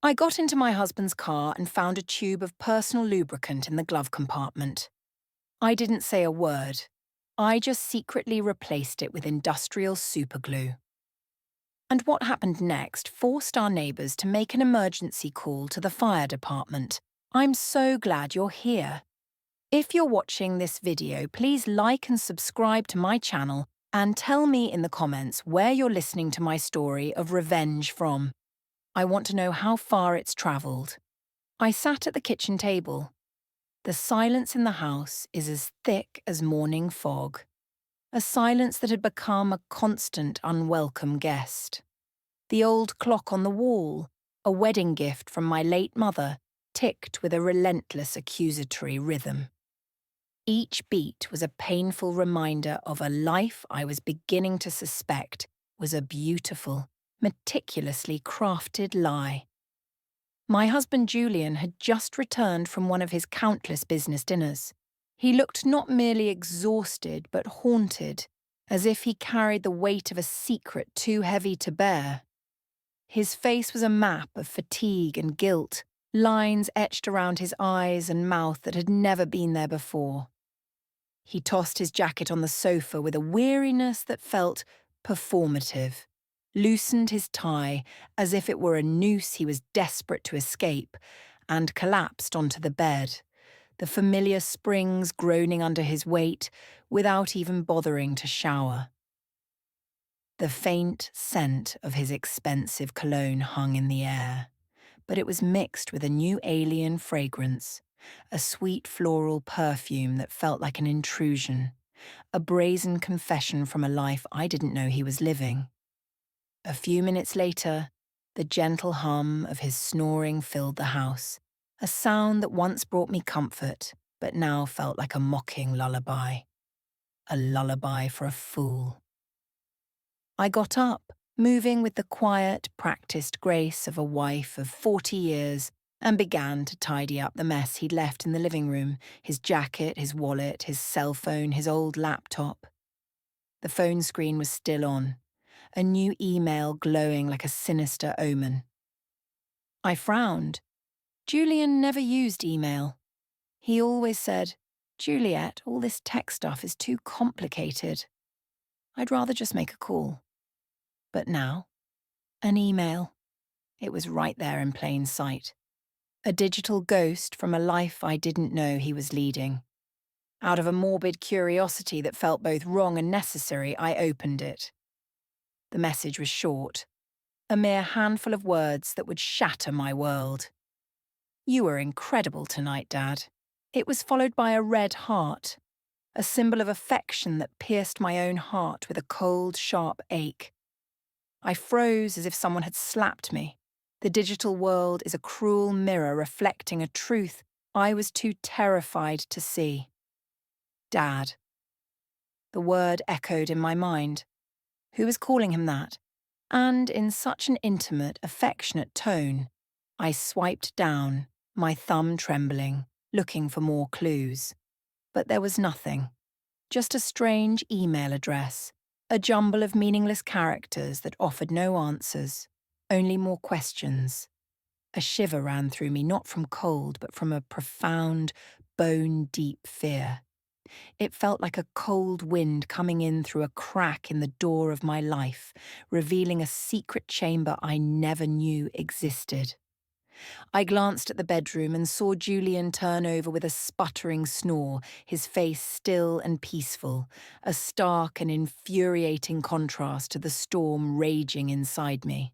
I got into my husband's car and found a tube of personal lubricant in the glove compartment. I didn't say a word. I just secretly replaced it with industrial superglue. And what happened next forced our neighbours to make an emergency call to the fire department. I'm so glad you're here. If you're watching this video, please like and subscribe to my channel and tell me in the comments where you're listening to my story of revenge from. I want to know how far it's travelled. I sat at the kitchen table. The silence in the house is as thick as morning fog, a silence that had become a constant unwelcome guest. The old clock on the wall, a wedding gift from my late mother, ticked with a relentless accusatory rhythm. Each beat was a painful reminder of a life I was beginning to suspect was a beautiful, meticulously crafted lie. My husband Julian had just returned from one of his countless business dinners. He looked not merely exhausted but haunted, as if he carried the weight of a secret too heavy to bear. His face was a map of fatigue and guilt, lines etched around his eyes and mouth that had never been there before. He tossed his jacket on the sofa with a weariness that felt performative, loosened his tie as if it were a noose he was desperate to escape, and collapsed onto the bed, the familiar springs groaning under his weight without even bothering to shower. The faint scent of his expensive cologne hung in the air, but it was mixed with a new alien fragrance, a sweet floral perfume that felt like an intrusion, a brazen confession from a life I didn't know he was living. A few minutes later, the gentle hum of his snoring filled the house, a sound that once brought me comfort, but now felt like a mocking lullaby. A lullaby for a fool. I got up, moving with the quiet, practiced grace of a wife of 40 years, and began to tidy up the mess he'd left in the living room, his jacket, his wallet, his cell phone, his old laptop. The phone screen was still on, a new email glowing like a sinister omen. I frowned. Julian never used email. He always said, "Juliet, all this tech stuff is too complicated. I'd rather just make a call." But now, an email. It was right there in plain sight. A digital ghost from a life I didn't know he was leading. Out of a morbid curiosity that felt both wrong and necessary, I opened it. The message was short, a mere handful of words that would shatter my world. "You were incredible tonight, Dad." It was followed by a red heart, a symbol of affection that pierced my own heart with a cold, sharp ache. I froze as if someone had slapped me. The digital world is a cruel mirror reflecting a truth I was too terrified to see. Dad. The word echoed in my mind. Who was calling him that? And in such an intimate, affectionate tone, I swiped down, my thumb trembling, looking for more clues. But there was nothing. Just a strange email address, a jumble of meaningless characters that offered no answers, only more questions. A shiver ran through me, not from cold, but from a profound, bone-deep fear. It felt like a cold wind coming in through a crack in the door of my life, revealing a secret chamber I never knew existed. I glanced at the bedroom and saw Julian turn over with a sputtering snore, his face still and peaceful, a stark and infuriating contrast to the storm raging inside me.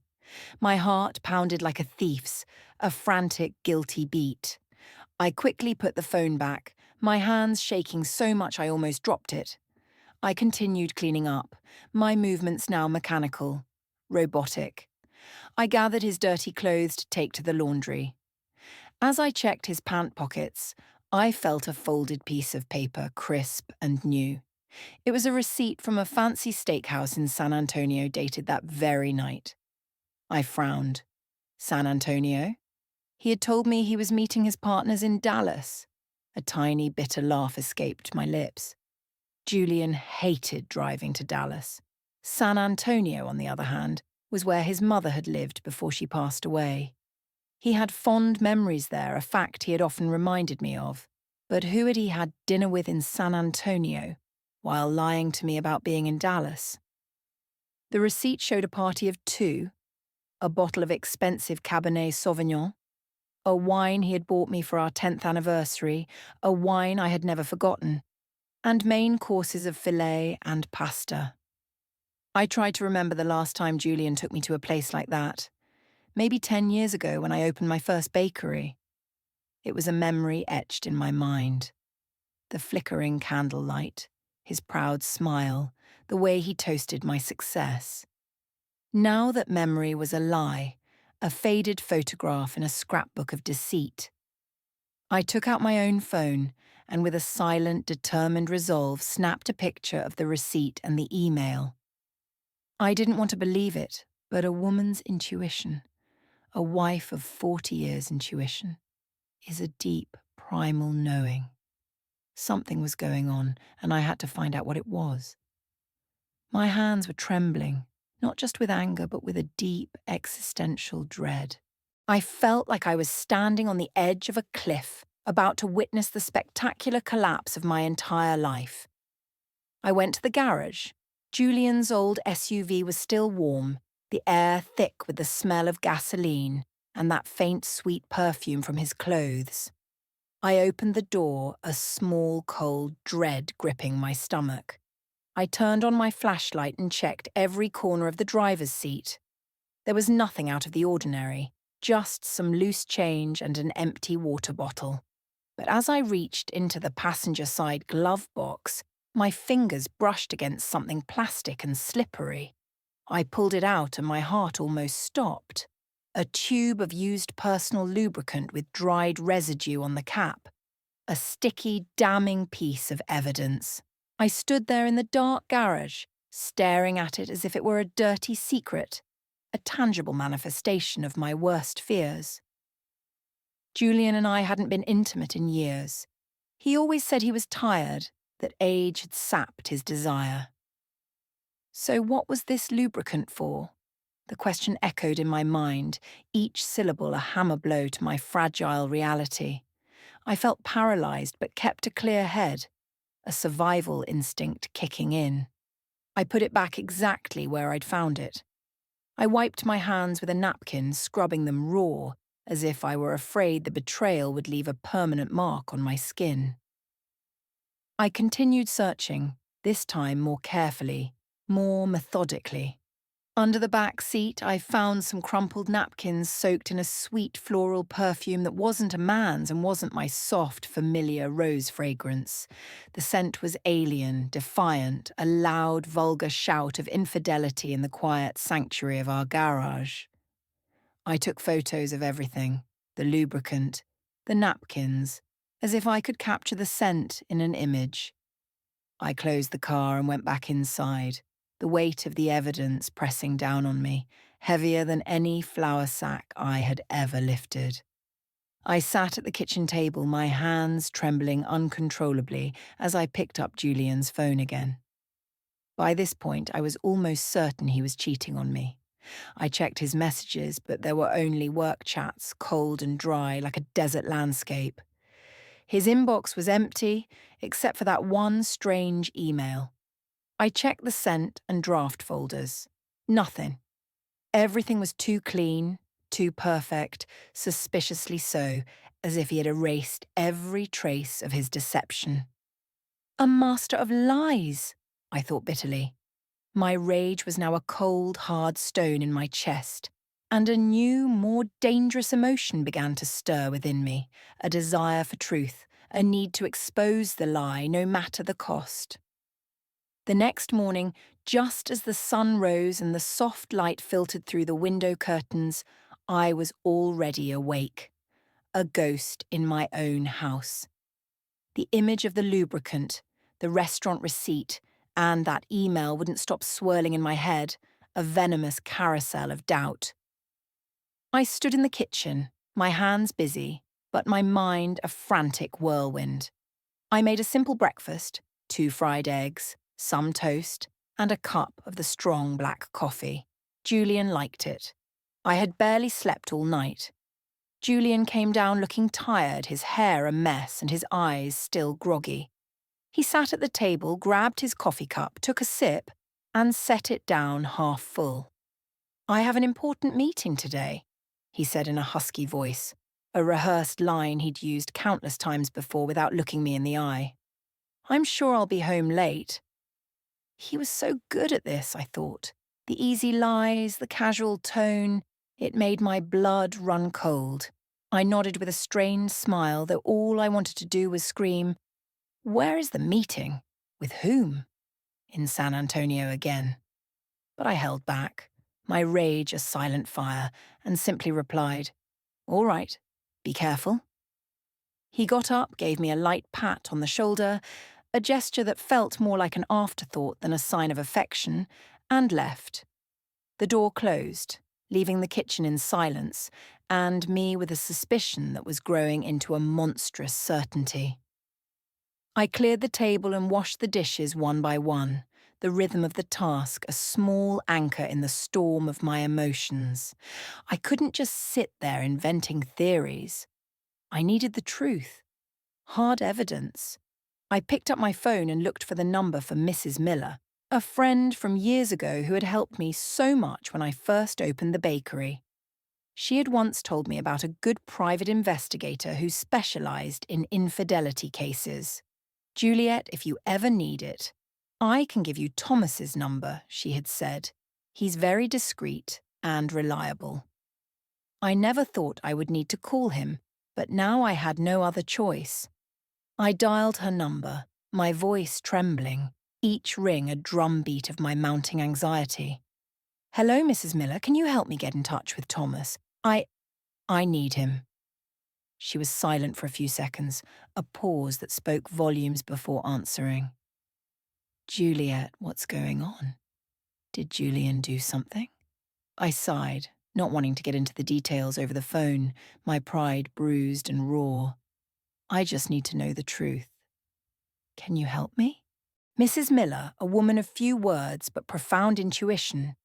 My heart pounded like a thief's, a frantic, guilty beat. I quickly put the phone back, my hands shaking so much I almost dropped it. I continued cleaning up, my movements now mechanical, robotic. I gathered his dirty clothes to take to the laundry. As I checked his pant pockets, I felt a folded piece of paper, crisp and new. It was a receipt from a fancy steakhouse in San Antonio dated that very night. I frowned. San Antonio? He had told me he was meeting his partners in Dallas. A tiny, bitter laugh escaped my lips. Julian hated driving to Dallas. San Antonio, on the other hand, was where his mother had lived before she passed away. He had fond memories there, a fact he had often reminded me of. But who had he had dinner with in San Antonio, while lying to me about being in Dallas? The receipt showed a party of two, a bottle of expensive Cabernet Sauvignon, a wine he had bought me for our 10th anniversary, a wine I had never forgotten, and main courses of filet and pasta. I tried to remember the last time Julian took me to a place like that. Maybe 10 years ago when I opened my first bakery. It was a memory etched in my mind. The flickering candlelight, his proud smile, the way he toasted my success. Now that memory was a lie, a faded photograph in a scrapbook of deceit. I took out my own phone and with a silent, determined resolve snapped a picture of the receipt and the email. I didn't want to believe it, but a woman's intuition, a wife of 40 years' intuition, is a deep, primal knowing. Something was going on, and I had to find out what it was. My hands were trembling, not just with anger, but with a deep, existential dread. I felt like I was standing on the edge of a cliff, about to witness the spectacular collapse of my entire life. I went to the garage. Julian's old SUV was still warm, the air thick with the smell of gasoline and that faint, sweet perfume from his clothes. I opened the door, a small, cold dread gripping my stomach. I turned on my flashlight and checked every corner of the driver's seat. There was nothing out of the ordinary, just some loose change and an empty water bottle. But as I reached into the passenger side glove box, my fingers brushed against something plastic and slippery. I pulled it out and my heart almost stopped. A tube of used personal lubricant with dried residue on the cap. A sticky, damning piece of evidence. I stood there in the dark garage, staring at it as if it were a dirty secret, a tangible manifestation of my worst fears. Julian and I hadn't been intimate in years. He always said he was tired, that age had sapped his desire. So what was this lubricant for? The question echoed in my mind, each syllable a hammer blow to my fragile reality. I felt paralysed but kept a clear head, a survival instinct kicking in. I put it back exactly where I'd found it. I wiped my hands with a napkin, scrubbing them raw, as if I were afraid the betrayal would leave a permanent mark on my skin. I continued searching, this time more carefully, more methodically. Under the back seat, I found some crumpled napkins soaked in a sweet floral perfume that wasn't a man's and wasn't my soft, familiar rose fragrance. The scent was alien, defiant, a loud, vulgar shout of infidelity in the quiet sanctuary of our garage. I took photos of everything, the lubricant, the napkins, as if I could capture the scent in an image. I closed the car and went back inside, the weight of the evidence pressing down on me, heavier than any flour sack I had ever lifted. I sat at the kitchen table, my hands trembling uncontrollably as I picked up Julian's phone again. By this point, I was almost certain he was cheating on me. I checked his messages, but there were only work chats, cold and dry like a desert landscape. His inbox was empty, except for that one strange email. I checked the sent and draft folders. Nothing. Everything was too clean, too perfect, suspiciously so, as if he had erased every trace of his deception. A master of lies, I thought bitterly. My rage was now a cold, hard stone in my chest, and a new, more dangerous emotion began to stir within me, a desire for truth, a need to expose the lie no matter the cost. The next morning, just as the sun rose and the soft light filtered through the window curtains, I was already awake, a ghost in my own house. The image of the lubricant, the restaurant receipt, and that email wouldn't stop swirling in my head, a venomous carousel of doubt. I stood in the kitchen, my hands busy, but my mind a frantic whirlwind. I made a simple breakfast, 2 fried eggs, some toast, and a cup of the strong black coffee. Julian liked it. I had barely slept all night. Julian came down looking tired, his hair a mess and his eyes still groggy. He sat at the table, grabbed his coffee cup, took a sip, and set it down half full. "I have an important meeting today," he said in a husky voice, a rehearsed line he'd used countless times before without looking me in the eye. "I'm sure I'll be home late." He was so good at this, I thought. The easy lies, the casual tone, it made my blood run cold. I nodded with a strained smile, though all I wanted to do was scream, "Where is the meeting? With whom?" In San Antonio again. But I held back, my rage a silent fire, and simply replied, "All right, be careful." He got up, gave me a light pat on the shoulder, a gesture that felt more like an afterthought than a sign of affection, and left. The door closed, leaving the kitchen in silence, and me with a suspicion that was growing into a monstrous certainty. I cleared the table and washed the dishes one by one, the rhythm of the task a small anchor in the storm of my emotions. I couldn't just sit there inventing theories. I needed the truth. Hard evidence. I picked up my phone and looked for the number for Mrs. Miller, a friend from years ago who had helped me so much when I first opened the bakery. She had once told me about a good private investigator who specialized in infidelity cases. "Juliet, if you ever need it, I can give you Thomas's number," she had said. "He's very discreet and reliable." I never thought I would need to call him, but now I had no other choice. I dialed her number, my voice trembling, each ring a drumbeat of my mounting anxiety. "Hello, Mrs. Miller, can you help me get in touch with Thomas? I need him." She was silent for a few seconds, a pause that spoke volumes before answering. "Juliet, what's going on? Did Julian do something?" I sighed, not wanting to get into the details over the phone, my pride bruised and raw. "I just need to know the truth." "Can you help me?" Mrs. Miller, a woman of few words but profound intuition,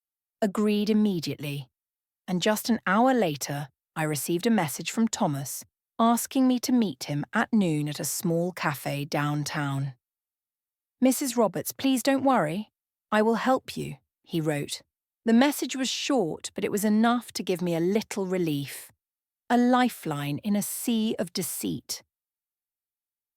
agreed immediately, and just an hour later, I received a message from Thomas asking me to meet him at noon at a small cafe downtown. "Mrs. Roberts, please don't worry. I will help you," he wrote. The message was short, but it was enough to give me a little relief. A lifeline in a sea of deceit.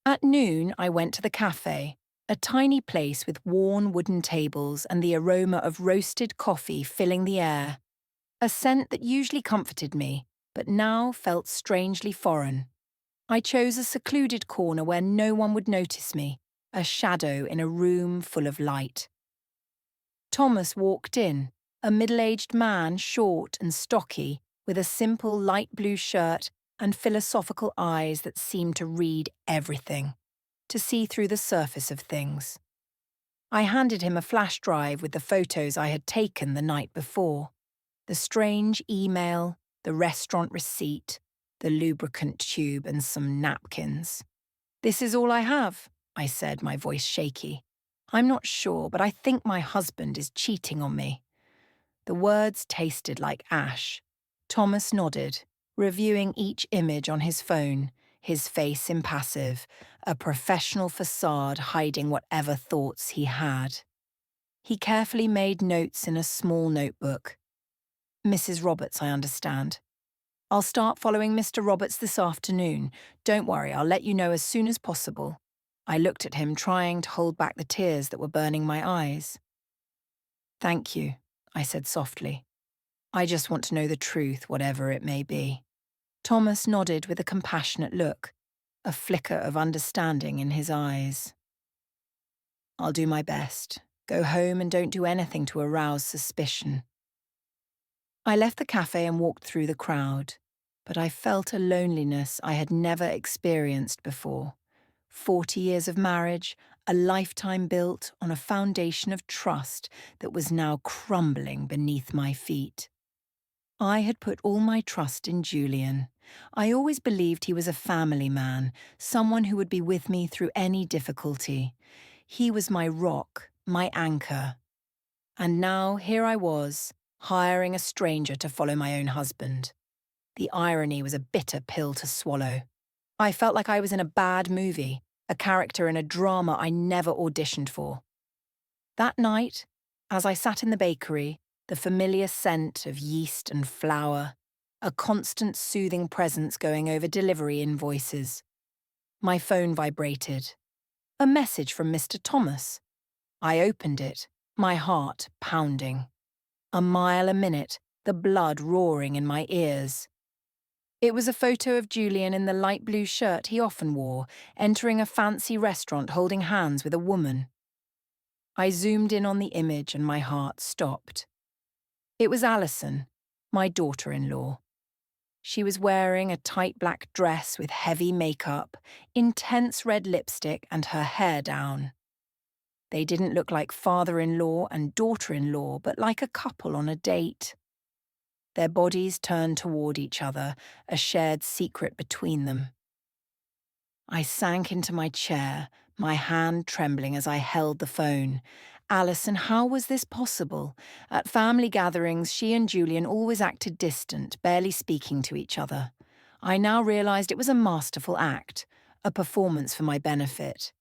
At noon, I went to the cafe, a tiny place with worn wooden tables and the aroma of roasted coffee filling the air. A scent that usually comforted me, but now felt strangely foreign. I chose a secluded corner where no one would notice me, a shadow in a room full of light. Thomas walked in, a middle-aged man, short and stocky, with a simple light blue shirt and philosophical eyes that seemed to read everything, to see through the surface of things. I handed him a flash drive with the photos I had taken the night before. The strange email, the restaurant receipt, the lubricant tube and some napkins. "This is all I have," I said, my voice shaky. "I'm not sure, but I think my husband is cheating on me." The words tasted like ash. Thomas nodded, reviewing each image on his phone, his face impassive, a professional facade hiding whatever thoughts he had. He carefully made notes in a small notebook. "Mrs. Roberts, I understand. I'll start following Mr. Roberts this afternoon. Don't worry, I'll let you know as soon as possible." I looked at him, trying to hold back the tears that were burning my eyes. "Thank you," I said softly. "I just want to know the truth, whatever it may be." Thomas nodded with a compassionate look, a flicker of understanding in his eyes. "I'll do my best. Go home and don't do anything to arouse suspicion." I left the cafe and walked through the crowd, but I felt a loneliness I had never experienced before. 40 years of marriage, a lifetime built on a foundation of trust that was now crumbling beneath my feet. I had put all my trust in Julian. I always believed he was a family man, someone who would be with me through any difficulty. He was my rock, my anchor. And now here I was, hiring a stranger to follow my own husband. The irony was a bitter pill to swallow. I felt like I was in a bad movie, a character in a drama I never auditioned for. That night, as I sat in the bakery, the familiar scent of yeast and flour, a constant soothing presence going over delivery invoices. My phone vibrated. A message from Mr. Thomas. I opened it, my heart pounding. A mile a minute, the blood roaring in my ears. It was a photo of Julian in the light blue shirt he often wore, entering a fancy restaurant holding hands with a woman. I zoomed in on the image and my heart stopped. It was Alison, my daughter-in-law. She was wearing a tight black dress with heavy makeup, intense red lipstick, and her hair down. They didn't look like father-in-law and daughter-in-law, but like a couple on a date. Their bodies turned toward each other, a shared secret between them. I sank into my chair, my hand trembling as I held the phone. Alison, how was this possible? At family gatherings, she and Julian always acted distant, barely speaking to each other. I now realised it was a masterful act, a performance for my benefit.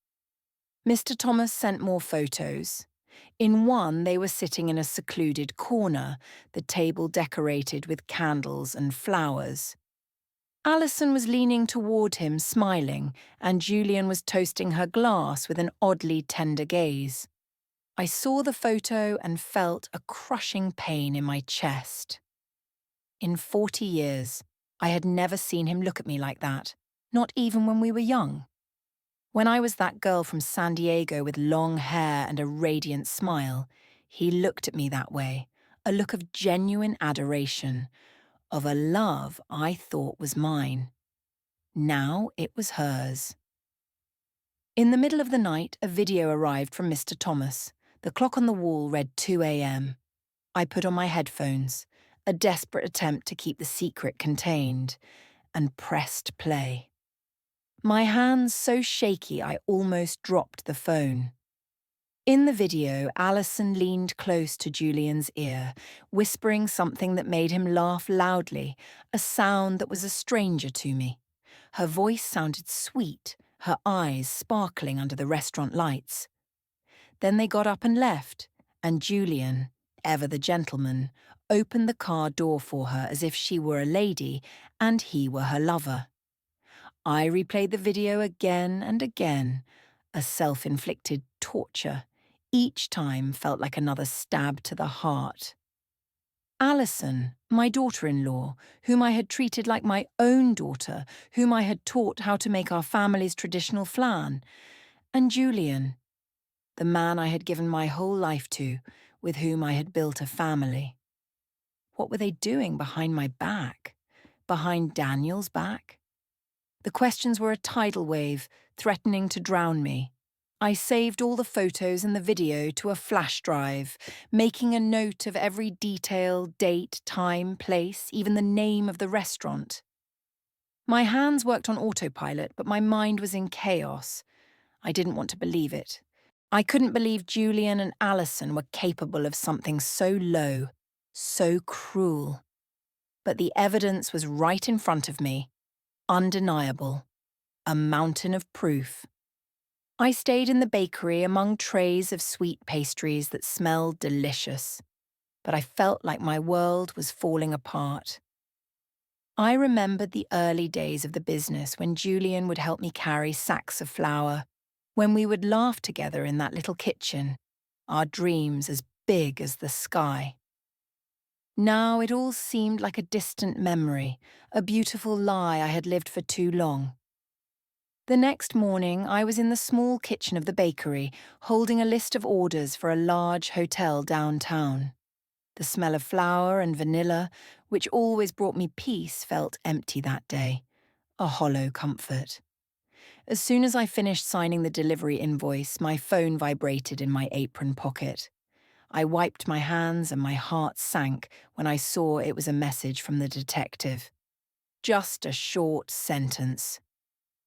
Mr. Thomas sent more photos. In one, they were sitting in a secluded corner, the table decorated with candles and flowers. Alison was leaning toward him, smiling, and Julian was toasting her glass with an oddly tender gaze. I saw the photo and felt a crushing pain in my chest. In 40 years, I had never seen him look at me like that, not even when we were young. When I was that girl from San Diego with long hair and a radiant smile, he looked at me that way, a look of genuine adoration, of a love I thought was mine. Now it was hers. In the middle of the night, a video arrived from Mr. Thomas. The clock on the wall read 2 a.m. I put on my headphones, a desperate attempt to keep the secret contained, and pressed play. My hands so shaky I almost dropped the phone. In the video, Alison leaned close to Julian's ear, whispering something that made him laugh loudly, a sound that was a stranger to me. Her voice sounded sweet, her eyes sparkling under the restaurant lights. Then they got up and left, and Julian, ever the gentleman, opened the car door for her as if she were a lady and he were her lover. I replayed the video again and again, a self-inflicted torture. Each time felt like another stab to the heart. Alison, my daughter-in-law, whom I had treated like my own daughter, whom I had taught how to make our family's traditional flan, and Julian, the man I had given my whole life to, with whom I had built a family. What were they doing behind my back? Behind Daniel's back? The questions were a tidal wave, threatening to drown me. I saved all the photos and the video to a flash drive, making a note of every detail, date, time, place, even the name of the restaurant. My hands worked on autopilot, but my mind was in chaos. I didn't want to believe it. I couldn't believe Julian and Alison were capable of something so low, so cruel. But the evidence was right in front of me, undeniable, a mountain of proof. I stayed in the bakery among trays of sweet pastries that smelled delicious, but I felt like my world was falling apart. I remembered the early days of the business when Julian would help me carry sacks of flour, when we would laugh together in that little kitchen, our dreams as big as the sky. Now it all seemed like a distant memory, a beautiful lie I had lived for too long. The next morning, I was in the small kitchen of the bakery, holding a list of orders for a large hotel downtown. The smell of flour and vanilla, which always brought me peace, felt empty that day, a hollow comfort. As soon as I finished signing the delivery invoice, my phone vibrated in my apron pocket. I wiped my hands and my heart sank when I saw it was a message from the detective. Just a short sentence.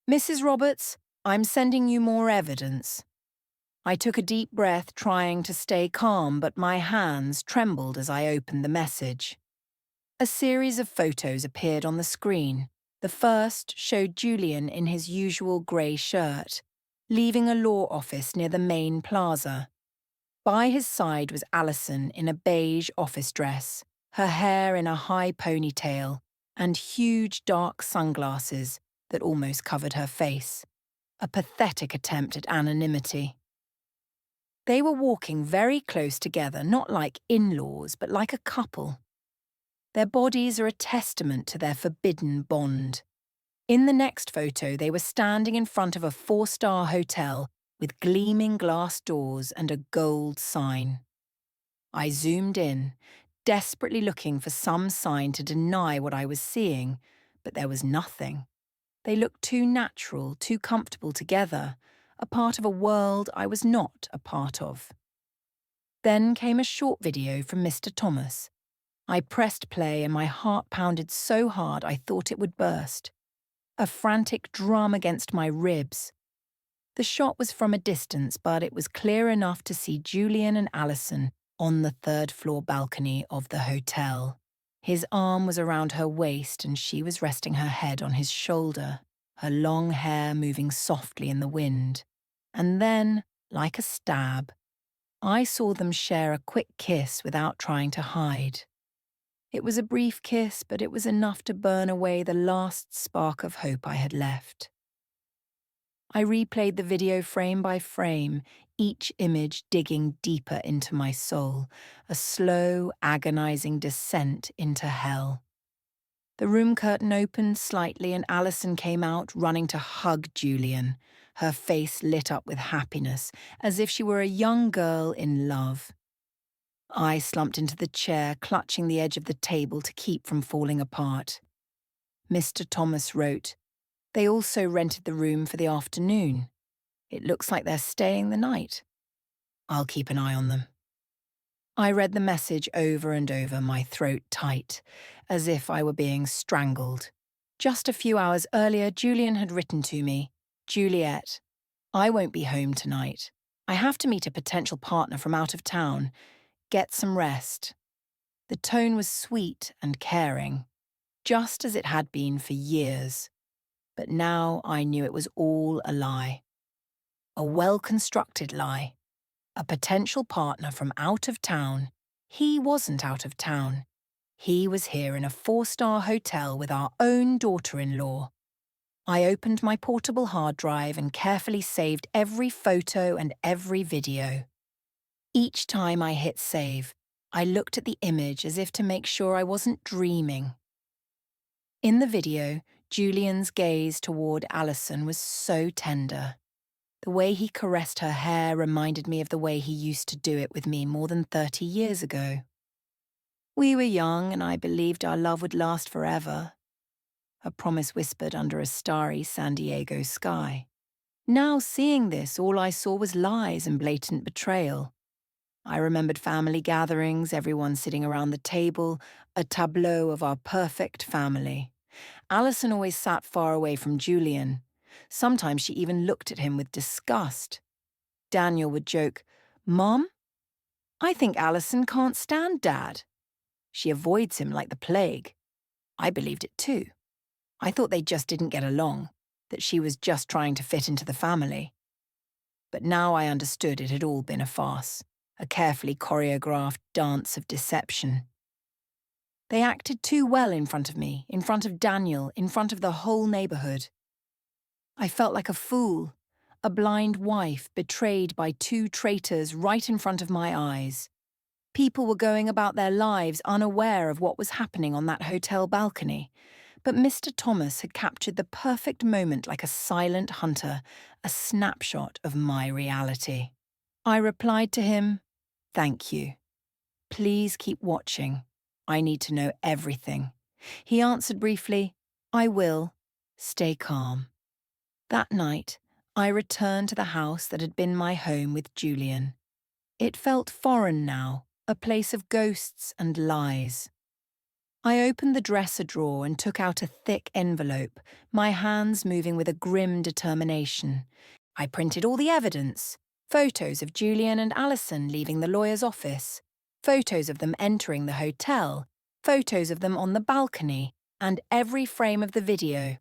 "Mrs. Roberts, I'm sending you more evidence." I took a deep breath, trying to stay calm, but my hands trembled as I opened the message. A series of photos appeared on the screen. The first showed Julian in his usual grey shirt, leaving a law office near the main plaza. By his side was Alison in a beige office dress, her hair in a high ponytail, and huge dark sunglasses that almost covered her face. A pathetic attempt at anonymity. They were walking very close together, not like in-laws, but like a couple. Their bodies are a testament to their forbidden bond. In the next photo, they were standing in front of a 4-star hotel with gleaming glass doors and a gold sign. I zoomed in, desperately looking for some sign to deny what I was seeing, but there was nothing. They looked too natural, too comfortable together, a part of a world I was not a part of. Then came a short video from Mr. Thomas. I pressed play and my heart pounded so hard I thought it would burst. A frantic drum against my ribs. The shot was from a distance, but it was clear enough to see Julian and Alison on the 3rd-floor balcony of the hotel. His arm was around her waist and she was resting her head on his shoulder, her long hair moving softly in the wind. And then, like a stab, I saw them share a quick kiss without trying to hide. It was a brief kiss, but it was enough to burn away the last spark of hope I had left. I replayed the video frame by frame, each image digging deeper into my soul, a slow, agonizing descent into hell. The room curtain opened slightly and Alison came out running to hug Julian, her face lit up with happiness, as if she were a young girl in love. I slumped into the chair, clutching the edge of the table to keep from falling apart. Mr. Thomas wrote, "They also rented the room for the afternoon. It looks like they're staying the night. I'll keep an eye on them." I read the message over and over, my throat tight, as if I were being strangled. Just a few hours earlier, Julian had written to me, "Juliet, I won't be home tonight. I have to meet a potential partner from out of town. Get some rest." The tone was sweet and caring, just as it had been for years. But now I knew it was all a lie. A well-constructed lie. A potential partner from out of town. He wasn't out of town. He was here in a 4-star hotel with our own daughter-in-law. I opened my portable hard drive and carefully saved every photo and every video. Each time I hit save, I looked at the image as if to make sure I wasn't dreaming. In the video, Julian's gaze toward Alison was so tender. The way he caressed her hair reminded me of the way he used to do it with me more than 30 years ago. We were young and I believed our love would last forever. A promise whispered under a starry San Diego sky. Now seeing this, all I saw was lies and blatant betrayal. I remembered family gatherings, everyone sitting around the table, a tableau of our perfect family. Alison always sat far away from Julian. Sometimes she even looked at him with disgust. Daniel would joke, "Mom, I think Alison can't stand Dad. She avoids him like the plague." I believed it too. I thought they just didn't get along, that she was just trying to fit into the family. But now I understood it had all been a farce, a carefully choreographed dance of deception. They acted too well in front of me, in front of Daniel, in front of the whole neighborhood. I felt like a fool, a blind wife betrayed by 2 traitors right in front of my eyes. People were going about their lives unaware of what was happening on that hotel balcony. But Mr. Thomas had captured the perfect moment like a silent hunter, a snapshot of my reality. I replied to him, "Thank you. Please keep watching. I need to know everything." He answered briefly, "I will. Stay calm." That night, I returned to the house that had been my home with Julian. It felt foreign now, a place of ghosts and lies. I opened the dresser drawer and took out a thick envelope, my hands moving with a grim determination. I printed all the evidence, photos of Julian and Alison leaving the lawyer's office, photos of them entering the hotel, photos of them on the balcony, and every frame of the video.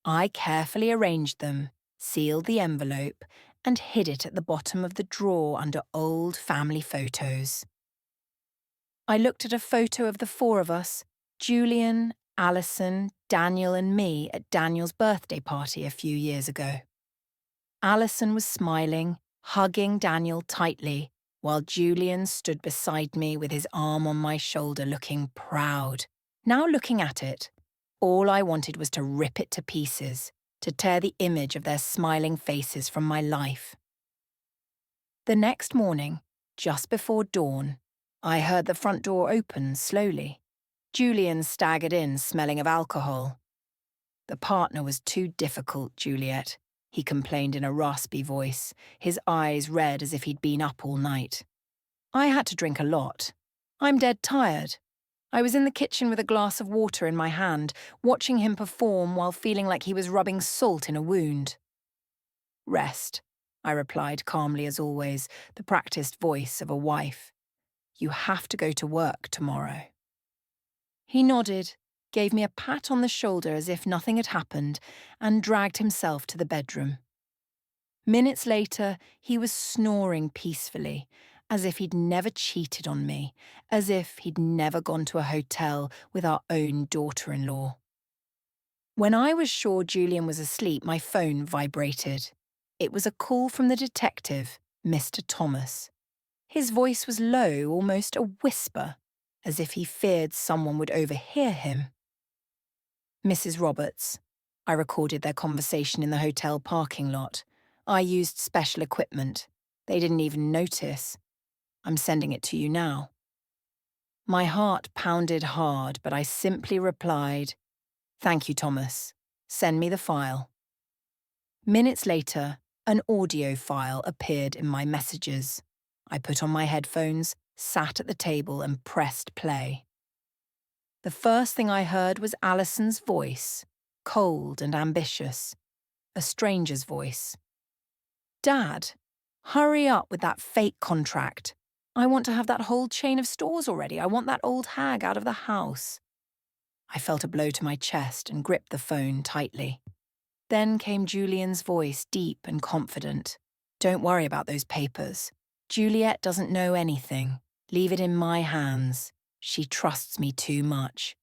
I carefully arranged them, sealed the envelope, and hid it at the bottom of the drawer under old family photos. I looked at a photo of the four of us, Julian, Alison, Daniel and me at Daniel's birthday party a few years ago. Alison was smiling, hugging Daniel tightly, while Julian stood beside me with his arm on my shoulder looking proud. Now looking at it, all I wanted was to rip it to pieces, to tear the image of their smiling faces from my life. The next morning, just before dawn, I heard the front door open slowly. Julian staggered in, smelling of alcohol. The partner was too difficult, Juliet, he complained in a raspy voice, his eyes red as if he'd been up all night. I had to drink a lot. I'm dead tired. I was in the kitchen with a glass of water in my hand, watching him perform while feeling like he was rubbing salt in a wound. Rest, I replied calmly as always, the practiced voice of a wife. You have to go to work tomorrow. He nodded, gave me a pat on the shoulder as if nothing had happened, and dragged himself to the bedroom. Minutes later, he was snoring peacefully, as if he'd never cheated on me, as if he'd never gone to a hotel with our own daughter-in-law. When I was sure Julian was asleep, my phone vibrated. It was a call from the detective, Mr. Thomas. His voice was low, almost a whisper, as if he feared someone would overhear him. Mrs. Roberts. I recorded their conversation in the hotel parking lot. I used special equipment. They didn't even notice. I'm sending it to you now. My heart pounded hard, but I simply replied, Thank you, Thomas. Send me the file. Minutes later, an audio file appeared in my messages. I put on my headphones, sat at the table and pressed play. The first thing I heard was Alison's voice, cold and ambitious, a stranger's voice. Dad, hurry up with that fake contract. I want to have that whole chain of stores already. I want that old hag out of the house. I felt a blow to my chest and gripped the phone tightly. Then came Julian's voice, deep and confident. Don't worry about those papers. Juliet doesn't know anything. Leave it in my hands. She trusts me too much.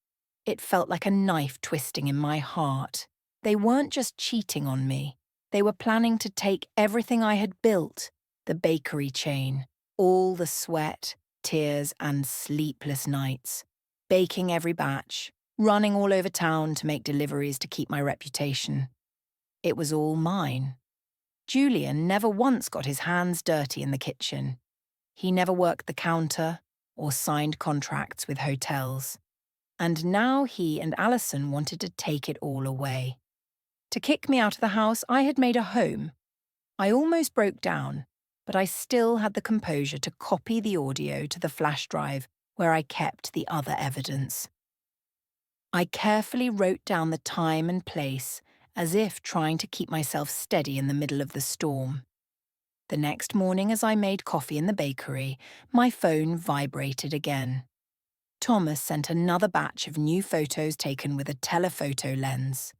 It felt like a knife twisting in my heart. They weren't just cheating on me. They were planning to take everything I had built, the bakery chain, all the sweat, tears, and sleepless nights, baking every batch, running all over town to make deliveries to keep my reputation. It was all mine. Julian never once got his hands dirty in the kitchen. He never worked the counter or signed contracts with hotels. And now he and Alison wanted to take it all away. To kick me out of the house, I had made a home. I almost broke down, but I still had the composure to copy the audio to the flash drive where I kept the other evidence. I carefully wrote down the time and place, as if trying to keep myself steady in the middle of the storm. The next morning, as I made coffee in the bakery, my phone vibrated again. Thomas sent another batch of new photos taken with a telephoto lens.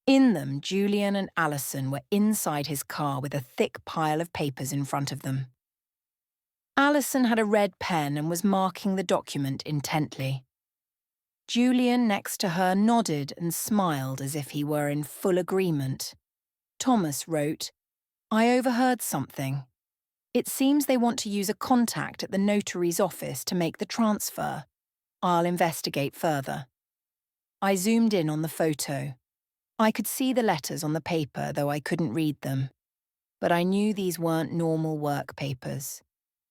In them, Julian and Alison were inside his car with a thick pile of papers in front of them. Alison had a red pen and was marking the document intently. Julian next to her nodded and smiled as if he were in full agreement. Thomas wrote, I overheard something. It seems they want to use a contact at the notary's office to make the transfer. I'll investigate further. I zoomed in on the photo. I could see the letters on the paper, though I couldn't read them. But I knew these weren't normal work papers.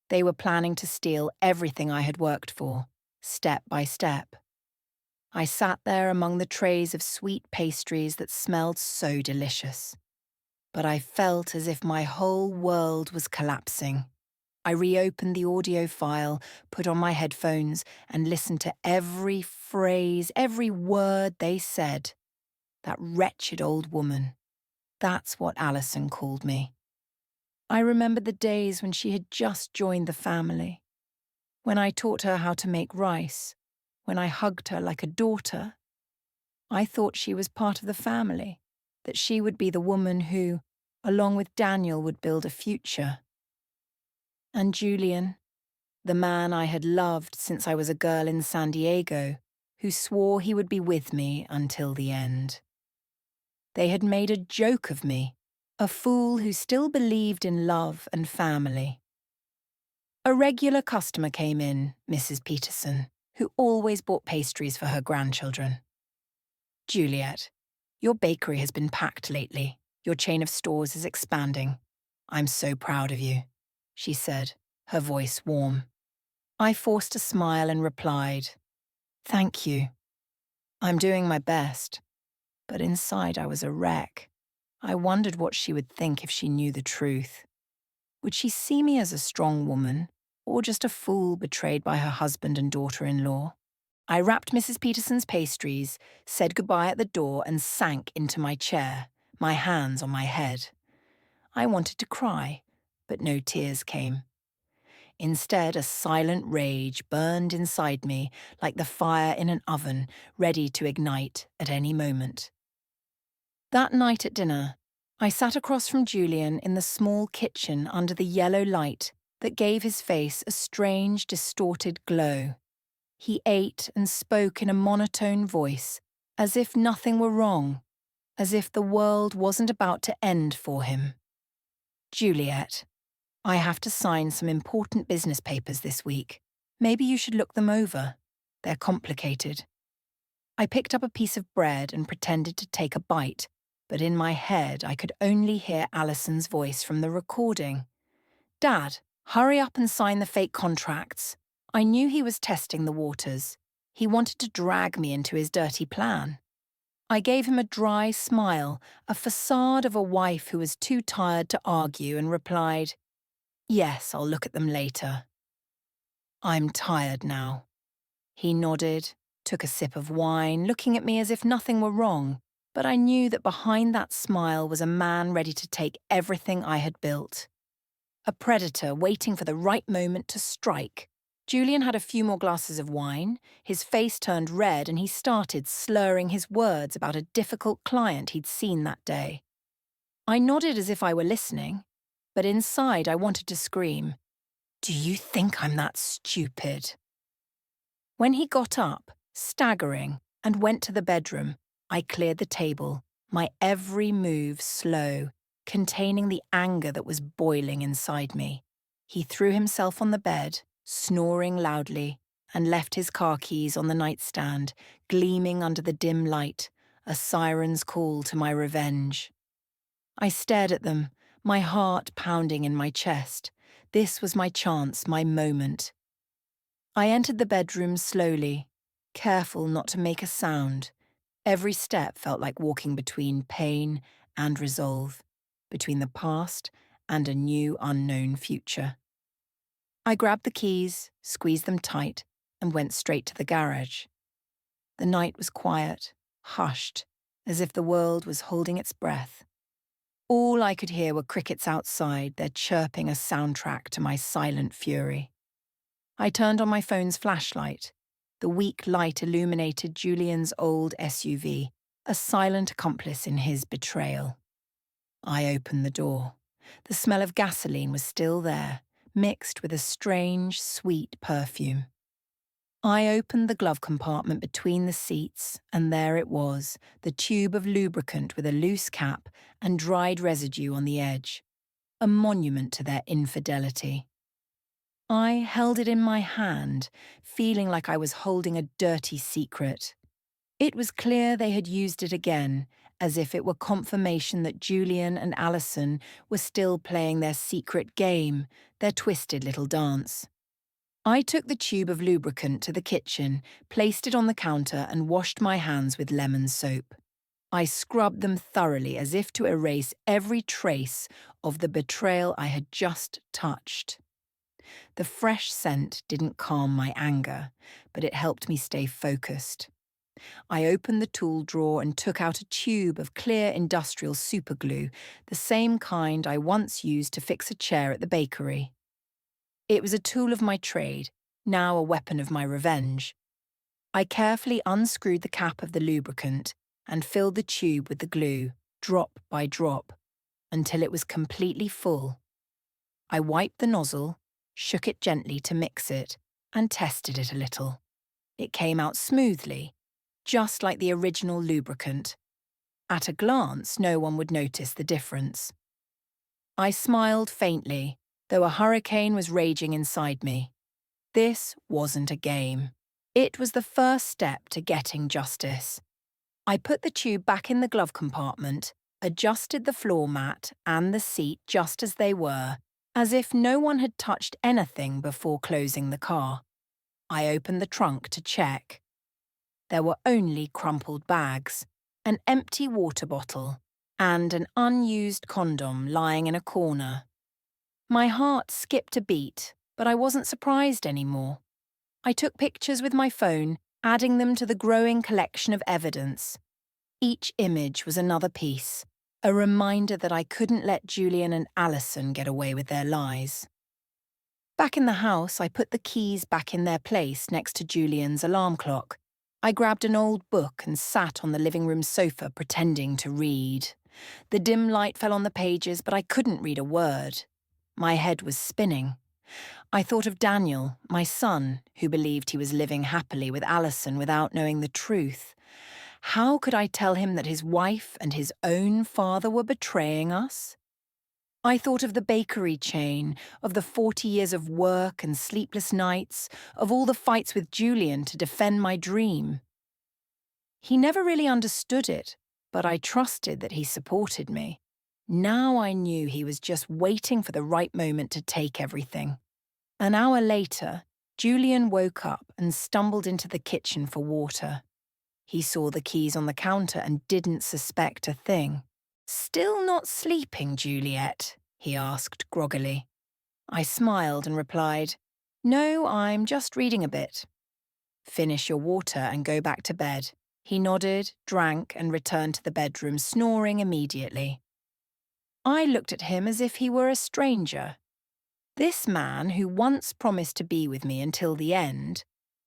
They were planning to steal everything I had worked for, step by step. I sat there among the trays of sweet pastries that smelled so delicious. But I felt as if my whole world was collapsing. I reopened the audio file, put on my headphones, and listened to every phrase, every word they said. That wretched old woman. That's what Alison called me. I remembered the days when she had just joined the family, when I taught her how to make rice, When I hugged her like a daughter, I thought she was part of the family, that she would be the woman who, along with Daniel, would build a future. And Julian, the man I had loved since I was a girl in San Diego, who swore he would be with me until the end. They had made a joke of me, a fool who still believed in love and family. A regular customer came in, Mrs. Peterson, who always bought pastries for her grandchildren. "Juliet, your bakery has been packed lately. Your chain of stores is expanding. I'm so proud of you," she said, her voice warm. I forced a smile and replied, "Thank you. I'm doing my best." But inside I was a wreck. I wondered what she would think if she knew the truth. Would she see me as a strong woman, or just a fool betrayed by her husband and daughter-in-law? I wrapped Mrs. Peterson's pastries, said goodbye at the door, and sank into my chair, my hands on my head. I wanted to cry, but no tears came. Instead, a silent rage burned inside me like the fire in an oven, ready to ignite at any moment. That night at dinner, I sat across from Julian in the small kitchen under the yellow light that gave his face a strange, distorted glow. He ate and spoke in a monotone voice, as if nothing were wrong, as if the world wasn't about to end for him. "Juliet, I have to sign some important business papers this week. Maybe you should look them over. They're complicated." I picked up a piece of bread and pretended to take a bite, but in my head I could only hear Alison's voice from the recording. "Dad, hurry up and sign the fake contracts." I knew he was testing the waters. He wanted to drag me into his dirty plan. I gave him a dry smile, a facade of a wife who was too tired to argue, and replied, "Yes, I'll look at them later." "I'm tired now." He nodded, took a sip of wine, looking at me as if nothing were wrong, but I knew that behind that smile was a man ready to take everything I had built. A predator waiting for the right moment to strike. Julian had a few more glasses of wine, his face turned red, and he started slurring his words about a difficult client he'd seen that day. I nodded as if I were listening, but inside I wanted to scream, "Do you think I'm that stupid?" When he got up, staggering, and went to the bedroom, I cleared the table, my every move slow, containing the anger that was boiling inside me. He threw himself on the bed, snoring loudly, and left his car keys on the nightstand, gleaming under the dim light, a siren's call to my revenge. I stared at them, my heart pounding in my chest. This was my chance, my moment. I entered the bedroom slowly, careful not to make a sound. Every step felt like walking between pain and resolve, between the past and a new unknown future. I grabbed the keys, squeezed them tight, and went straight to the garage. The night was quiet, hushed, as if the world was holding its breath. All I could hear were crickets outside, their chirping a soundtrack to my silent fury. I turned on my phone's flashlight. The weak light illuminated Julian's old SUV, a silent accomplice in his betrayal. I opened the door. The smell of gasoline was still there, mixed with a strange, sweet perfume. I opened the glove compartment between the seats, and there it was, the tube of lubricant with a loose cap and dried residue on the edge, a monument to their infidelity. I held it in my hand, feeling like I was holding a dirty secret. It was clear they had used it again, as if it were confirmation that Julian and Alison were still playing their secret game, their twisted little dance. I took the tube of lubricant to the kitchen, placed it on the counter, and washed my hands with lemon soap. I scrubbed them thoroughly as if to erase every trace of the betrayal I had just touched. The fresh scent didn't calm my anger, but it helped me stay focused. I opened the tool drawer and took out a tube of clear industrial superglue, the same kind I once used to fix a chair at the bakery. It was a tool of my trade, now a weapon of my revenge. I carefully unscrewed the cap of the lubricant and filled the tube with the glue, drop by drop, until it was completely full. I wiped the nozzle, shook it gently to mix it, and tested it a little. It came out smoothly, just like the original lubricant. At a glance, no one would notice the difference. I smiled faintly, though a hurricane was raging inside me. This wasn't a game. It was the first step to getting justice. I put the tube back in the glove compartment, adjusted the floor mat and the seat just as they were, as if no one had touched anything before closing the car. I opened the trunk to check. There were only crumpled bags, an empty water bottle, and an unused condom lying in a corner. My heart skipped a beat, but I wasn't surprised anymore. I took pictures with my phone, adding them to the growing collection of evidence. Each image was another piece, a reminder that I couldn't let Julian and Alison get away with their lies. Back in the house, I put the keys back in their place next to Julian's alarm clock. I grabbed an old book and sat on the living room sofa pretending to read. The dim light fell on the pages, but I couldn't read a word. My head was spinning. I thought of Daniel, my son, who believed he was living happily with Alison without knowing the truth. How could I tell him that his wife and his own father were betraying us? I thought of the bakery chain, of the 40 years of work and sleepless nights, of all the fights with Julian to defend my dream. He never really understood it, but I trusted that he supported me. Now I knew he was just waiting for the right moment to take everything. An hour later, Julian woke up and stumbled into the kitchen for water. He saw the keys on the counter and didn't suspect a thing. "Still not sleeping, Juliet?" he asked groggily. I smiled and replied, "No, I'm just reading a bit." "Finish your water and go back to bed." He nodded, drank, and returned to the bedroom, snoring immediately. I looked at him as if he were a stranger. This man, who once promised to be with me until the end,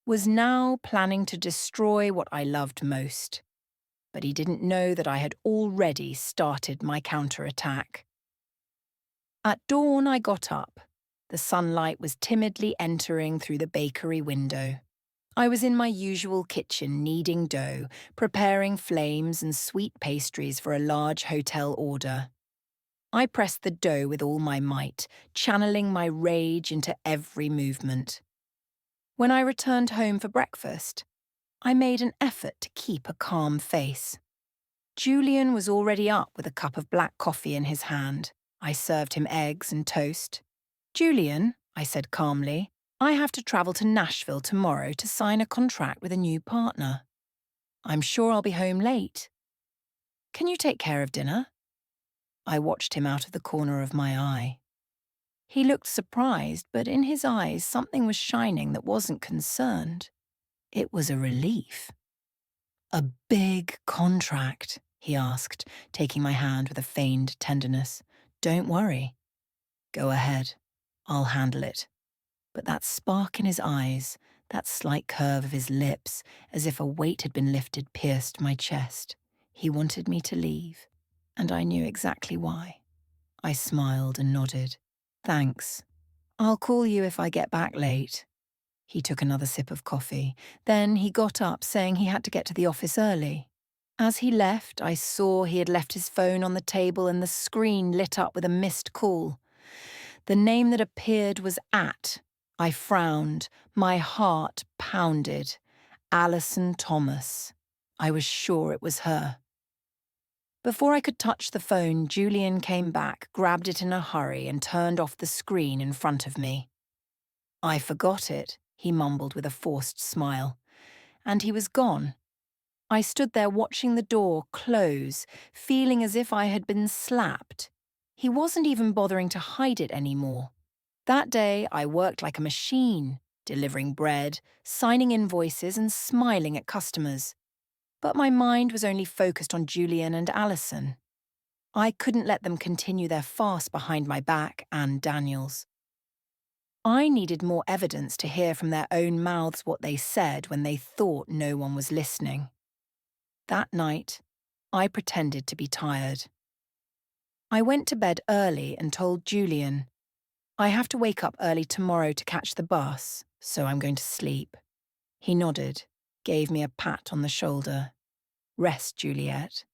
was now planning to destroy what I loved most. But he didn't know that I had already started my counterattack. At dawn, I got up. The sunlight was timidly entering through the bakery window. I was in my usual kitchen kneading dough, preparing flames and sweet pastries for a large hotel order. I pressed the dough with all my might, channeling my rage into every movement. When I returned home for breakfast, I made an effort to keep a calm face. Julian was already up with a cup of black coffee in his hand. I served him eggs and toast. "Julian," I said calmly, "I have to travel to Nashville tomorrow to sign a contract with a new partner. I'm sure I'll be home late. Can you take care of dinner?" I watched him out of the corner of my eye. He looked surprised, but in his eyes something was shining that wasn't concerned. It was a relief. "A big contract?" he asked, taking my hand with a feigned tenderness. "Don't worry. Go ahead. I'll handle it." But that spark in his eyes, that slight curve of his lips, as if a weight had been lifted, pierced my chest. He wanted me to leave, and I knew exactly why. I smiled and nodded. "Thanks. I'll call you if I get back late." He took another sip of coffee. Then he got up, saying he had to get to the office early. As he left, I saw he had left his phone on the table and the screen lit up with a missed call. The name that appeared was At. I frowned. My heart pounded. Alison Thomas. I was sure it was her. Before I could touch the phone, Julian came back, grabbed it in a hurry, and turned off the screen in front of me. "I forgot it," he mumbled with a forced smile. And he was gone. I stood there watching the door close, feeling as if I had been slapped. He wasn't even bothering to hide it anymore. That day, I worked like a machine, delivering bread, signing invoices, and smiling at customers. But my mind was only focused on Julian and Alison. I couldn't let them continue their farce behind my back and Daniel's. I needed more evidence to hear from their own mouths what they said when they thought no one was listening. That night, I pretended to be tired. I went to bed early and told Julian, "I have to wake up early tomorrow to catch the bus, so I'm going to sleep." He nodded, gave me a pat on the shoulder. "Rest, Juliet.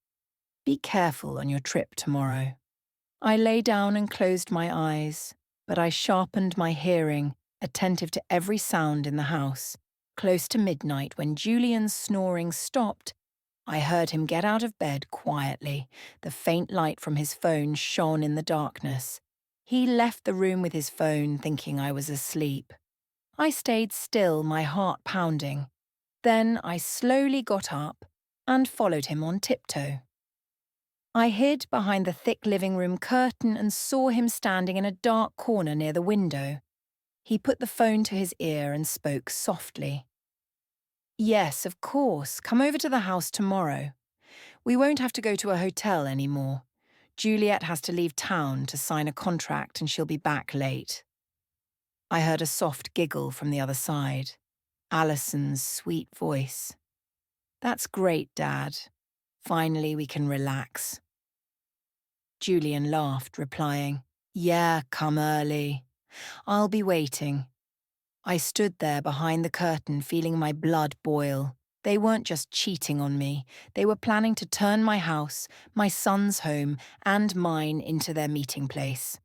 Be careful on your trip tomorrow." I lay down and closed my eyes, but I sharpened my hearing, attentive to every sound in the house. Close to midnight, when Julian's snoring stopped, I heard him get out of bed quietly. The faint light from his phone shone in the darkness. He left the room with his phone, thinking I was asleep. I stayed still, my heart pounding. Then I slowly got up and followed him on tiptoe. I hid behind the thick living room curtain and saw him standing in a dark corner near the window. He put the phone to his ear and spoke softly. "Yes, of course. Come over to the house tomorrow. We won't have to go to a hotel anymore. Juliet has to leave town to sign a contract and she'll be back late." I heard a soft giggle from the other side. Allison's sweet voice. "That's great, Dad. Finally we can relax." Julian laughed, replying, "Yeah, come early. I'll be waiting." I stood there behind the curtain, feeling my blood boil. They weren't just cheating on me. They were planning to turn my house, my son's home, and mine into their meeting place.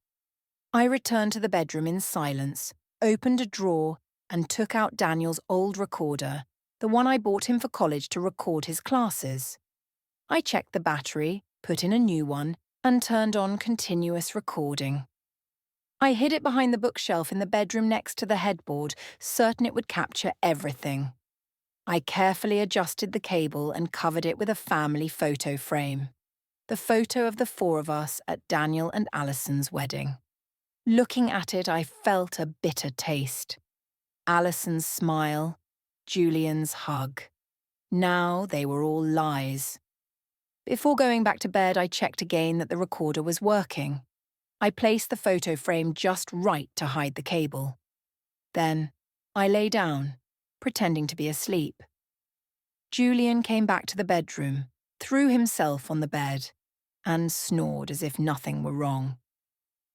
I returned to the bedroom in silence, opened a drawer, and took out Daniel's old recorder, the one I bought him for college to record his classes. I checked the battery, put in a new one, and turned on continuous recording. I hid it behind the bookshelf in the bedroom next to the headboard, certain it would capture everything. I carefully adjusted the cable and covered it with a family photo frame. The photo of the four of us at Daniel and Allison's wedding. Looking at it, I felt a bitter taste. Allison's smile, Julian's hug. Now they were all lies. Before going back to bed, I checked again that the recorder was working. I placed the photo frame just right to hide the cable. Then I lay down, pretending to be asleep. Julian came back to the bedroom, threw himself on the bed, and snored as if nothing were wrong.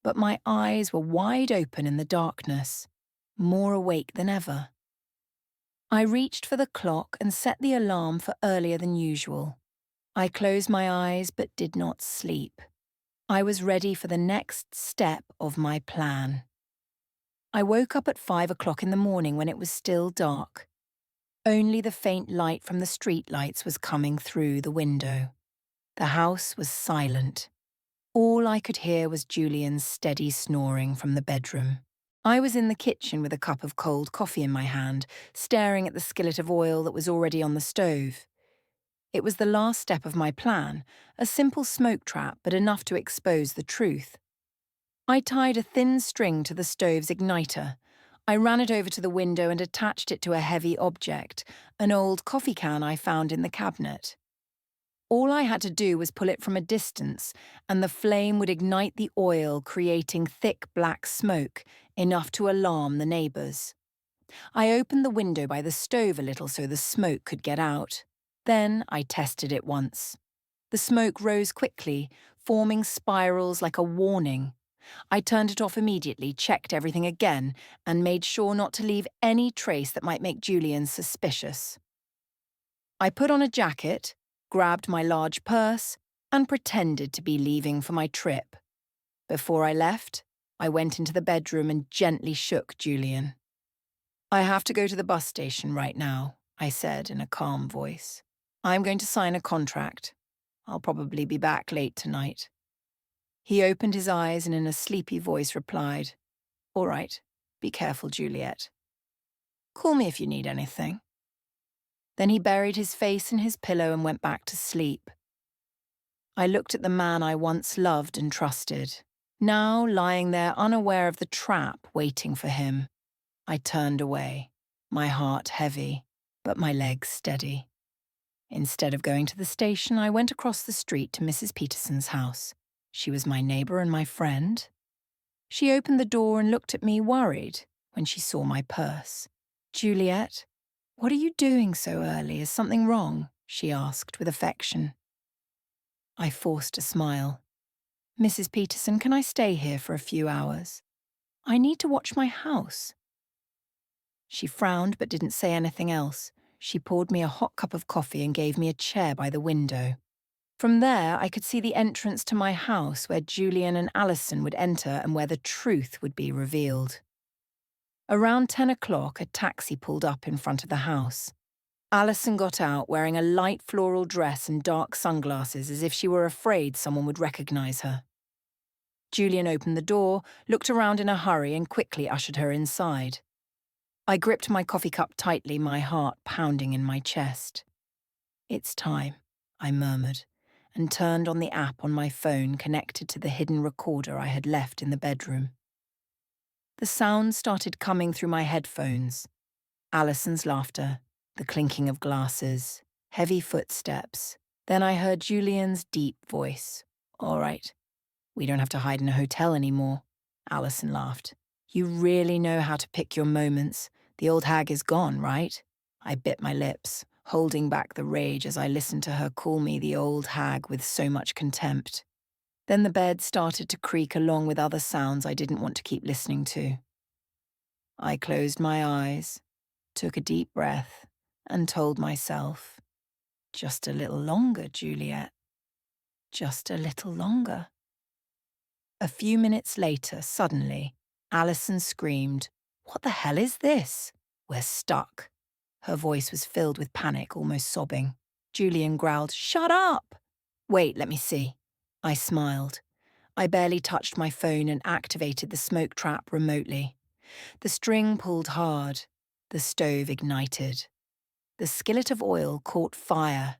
But my eyes were wide open in the darkness, more awake than ever. I reached for the clock and set the alarm for earlier than usual. I closed my eyes but did not sleep. I was ready for the next step of my plan. I woke up at 5 o'clock in the morning when it was still dark. Only the faint light from the streetlights was coming through the window. The house was silent. All I could hear was Julian's steady snoring from the bedroom. I was in the kitchen with a cup of cold coffee in my hand, staring at the skillet of oil that was already on the stove. It was the last step of my plan, a simple smoke trap but enough to expose the truth. I tied a thin string to the stove's igniter. I ran it over to the window and attached it to a heavy object, an old coffee can I found in the cabinet. All I had to do was pull it from a distance, and the flame would ignite the oil, creating thick black smoke, enough to alarm the neighbours. I opened the window by the stove a little so the smoke could get out. Then I tested it once. The smoke rose quickly, forming spirals like a warning. I turned it off immediately, checked everything again, and made sure not to leave any trace that might make Julian suspicious. I put on a jacket, grabbed my large purse, and pretended to be leaving for my trip. Before I left, I went into the bedroom and gently shook Julian. "I have to go to the bus station right now," I said in a calm voice. "I'm going to sign a contract. I'll probably be back late tonight." He opened his eyes and in a sleepy voice replied, "All right, be careful, Juliet. Call me if you need anything." Then he buried his face in his pillow and went back to sleep. I looked at the man I once loved and trusted, now lying there unaware of the trap waiting for him. I turned away, my heart heavy, but my legs steady. Instead of going to the station, I went across the street to Mrs. Peterson's house. She was my neighbour and my friend. She opened the door and looked at me worried. when she saw my purse. "Juliet, what are you doing so early? Is something wrong?" she asked with affection. I forced a smile. "Mrs. Peterson, can I stay here for a few hours? I need to watch my house." She frowned but didn't say anything else. She poured me a hot cup of coffee and gave me a chair by the window. From there, I could see the entrance to my house where Julian and Alison would enter and where the truth would be revealed. Around 10 o'clock, a taxi pulled up in front of the house. Alison got out wearing a light floral dress and dark sunglasses as if she were afraid someone would recognize her. Julian opened the door, looked around in a hurry and quickly ushered her inside. I gripped my coffee cup tightly, my heart pounding in my chest. "It's time," I murmured, and turned on the app on my phone connected to the hidden recorder I had left in the bedroom. The sound started coming through my headphones. Alison's laughter, the clinking of glasses, heavy footsteps. Then I heard Julian's deep voice. "All right, we don't have to hide in a hotel anymore." Alison laughed. "You really know how to pick your moments. The old hag is gone, right?" I bit my lips, holding back the rage as I listened to her call me the old hag with so much contempt. Then the bed started to creak along with other sounds I didn't want to keep listening to. I closed my eyes, took a deep breath, and told myself, "Just a little longer, Juliet. Just a little longer." A few minutes later, suddenly, Alison screamed, "What the hell is this? We're stuck." Her voice was filled with panic, almost sobbing. Julian growled, "Shut up!" "Wait, let me see." I smiled. I barely touched my phone and activated the smoke trap remotely. The string pulled hard. The stove ignited. The skillet of oil caught fire.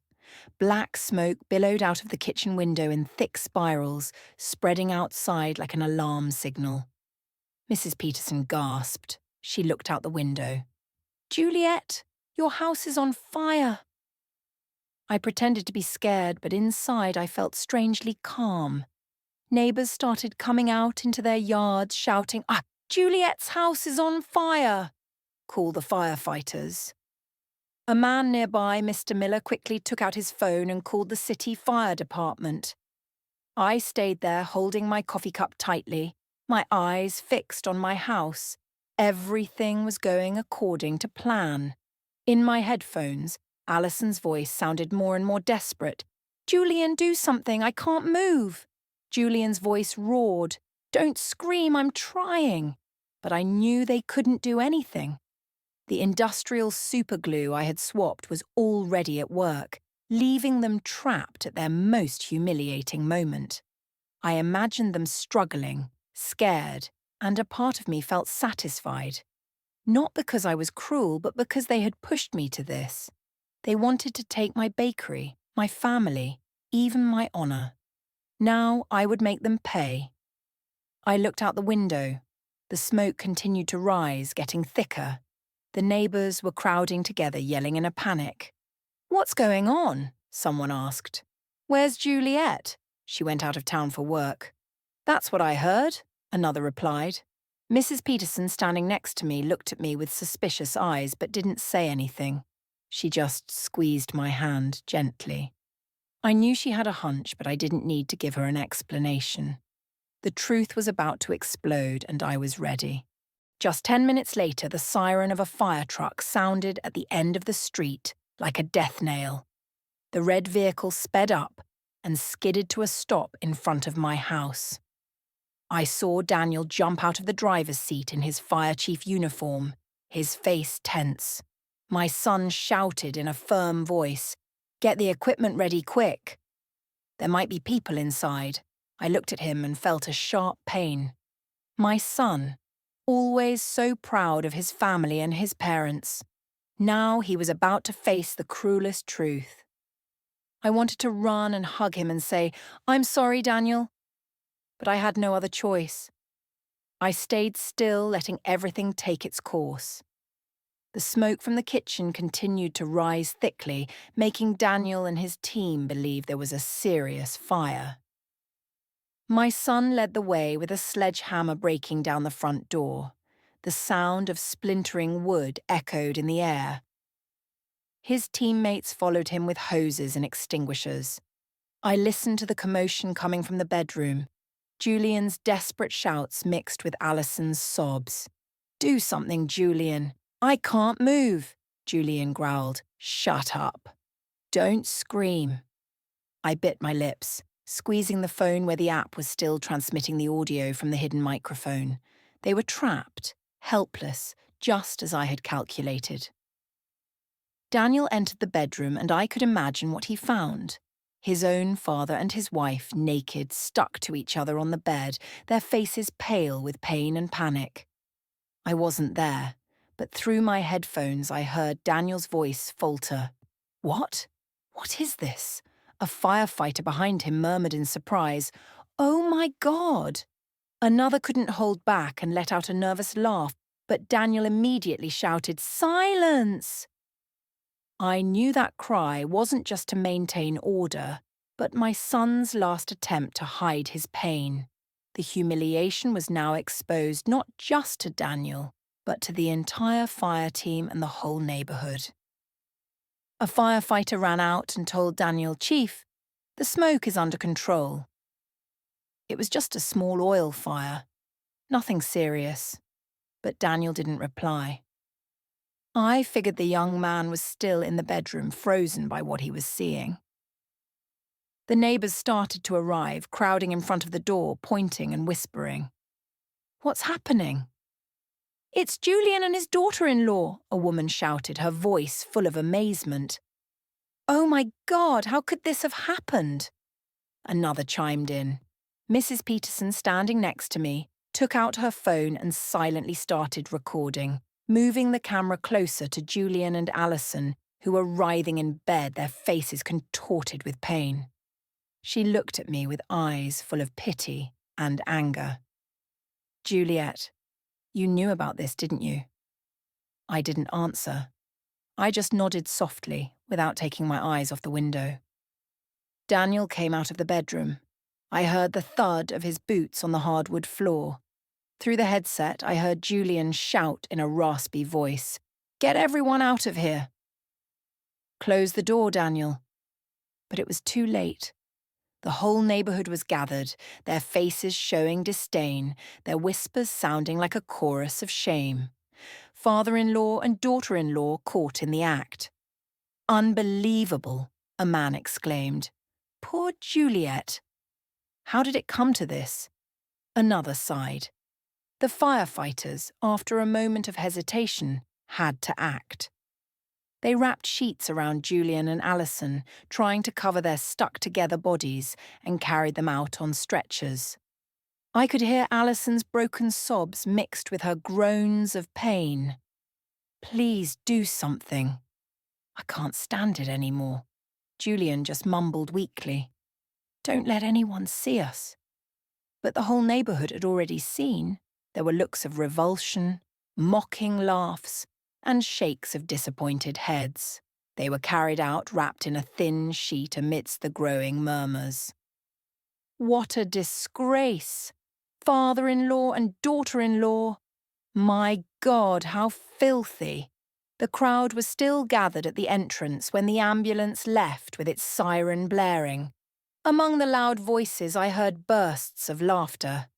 Black smoke billowed out of the kitchen window in thick spirals, spreading outside like an alarm signal. Mrs. Peterson gasped. She looked out the window. "Juliet, your house is on fire." I pretended to be scared, but inside I felt strangely calm. Neighbours started coming out into their yards shouting, "Juliet's house is on fire!" Call the firefighters. A man nearby, Mr. Miller, quickly took out his phone and called the city fire department. I stayed there holding my coffee cup tightly, my eyes fixed on my house. Everything was going according to plan. In my headphones, Alison's voice sounded more and more desperate. "Julian, do something, I can't move." Julian's voice roared, "Don't scream, I'm trying." But I knew they couldn't do anything. The industrial superglue I had swapped was already at work, leaving them trapped at their most humiliating moment. I imagined them struggling, scared, and a part of me felt satisfied. Not because I was cruel, but because they had pushed me to this. They wanted to take my bakery, my family, even my honor. Now I would make them pay. I looked out the window. The smoke continued to rise, getting thicker. The neighbours were crowding together, yelling in a panic. "What's going on?" someone asked. "Where's Juliet?" "She went out of town for work." "That's what I heard," another replied. Mrs. Peterson, standing next to me, looked at me with suspicious eyes but didn't say anything. She just squeezed my hand gently. I knew she had a hunch, but I didn't need to give her an explanation. The truth was about to explode, and I was ready. Just 10 minutes later, the siren of a fire truck sounded at the end of the street like a death knell. The red vehicle sped up and skidded to a stop in front of my house. I saw Daniel jump out of the driver's seat in his fire chief uniform, his face tense. My son shouted in a firm voice, "Get the equipment ready quick." There might be people inside. I looked at him and felt a sharp pain. My son, always so proud of his family and his parents. Now he was about to face the cruelest truth. I wanted to run and hug him and say, "I'm sorry, Daniel." But I had no other choice. I stayed still, letting everything take its course. The smoke from the kitchen continued to rise thickly, making Daniel and his team believe there was a serious fire. My son led the way with a sledgehammer breaking down the front door. The sound of splintering wood echoed in the air. His teammates followed him with hoses and extinguishers. I listened to the commotion coming from the bedroom, Julian's desperate shouts mixed with Alison's sobs. "Do something, Julian. I can't move," Julian growled. "Shut up. Don't scream." I bit my lips, squeezing the phone where the app was still transmitting the audio from the hidden microphone. They were trapped, helpless, just as I had calculated. Daniel entered the bedroom and I could imagine what he found. His own father and his wife, naked, stuck to each other on the bed, their faces pale with pain and panic. I wasn't there, but through my headphones I heard Daniel's voice falter. "What? What is this?" A firefighter behind him murmured in surprise, "Oh my God!" Another couldn't hold back and let out a nervous laugh, but Daniel immediately shouted, "Silence!" I knew that cry wasn't just to maintain order, but my son's last attempt to hide his pain. The humiliation was now exposed not just to Daniel, but to the entire fire team and the whole neighborhood. A firefighter ran out and told Daniel, "Chief, the smoke is under control." It was just a small oil fire, nothing serious, but Daniel didn't reply. I figured the young man was still in the bedroom, frozen by what he was seeing. The neighbors started to arrive, crowding in front of the door, pointing and whispering. "What's happening?" "It's Julian and his daughter-in-law," a woman shouted, her voice full of amazement. "Oh my God, how could this have happened?" Another chimed in. Mrs. Peterson, standing next to me, took out her phone and silently started recording, moving the camera closer to Julian and Alison, who were writhing in bed, their faces contorted with pain. She looked at me with eyes full of pity and anger. "Juliet, you knew about this, didn't you?" I didn't answer. I just nodded softly, without taking my eyes off the window. Daniel came out of the bedroom. I heard the thud of his boots on the hardwood floor. Through the headset, I heard Julian shout in a raspy voice, "Get everyone out of here!" "Close the door, Daniel." But it was too late. The whole neighborhood was gathered, their faces showing disdain, their whispers sounding like a chorus of shame. Father-in-law and daughter-in-law caught in the act. "Unbelievable," a man exclaimed. "Poor Juliet. How did it come to this?" Another sighed. The firefighters, after a moment of hesitation, had to act. They wrapped sheets around Julian and Alison, trying to cover their stuck-together bodies, and carried them out on stretchers. I could hear Alison's broken sobs mixed with her groans of pain. "Please do something. I can't stand it anymore," Julian just mumbled weakly. "Don't let anyone see us." But the whole neighborhood had already seen. There were looks of revulsion, mocking laughs, and shakes of disappointed heads. They were carried out wrapped in a thin sheet amidst the growing murmurs. What a disgrace! Father-in-law and daughter-in-law. My God, how filthy! The crowd was still gathered at the entrance when the ambulance left with its siren blaring. Among the loud voices I heard bursts of laughter.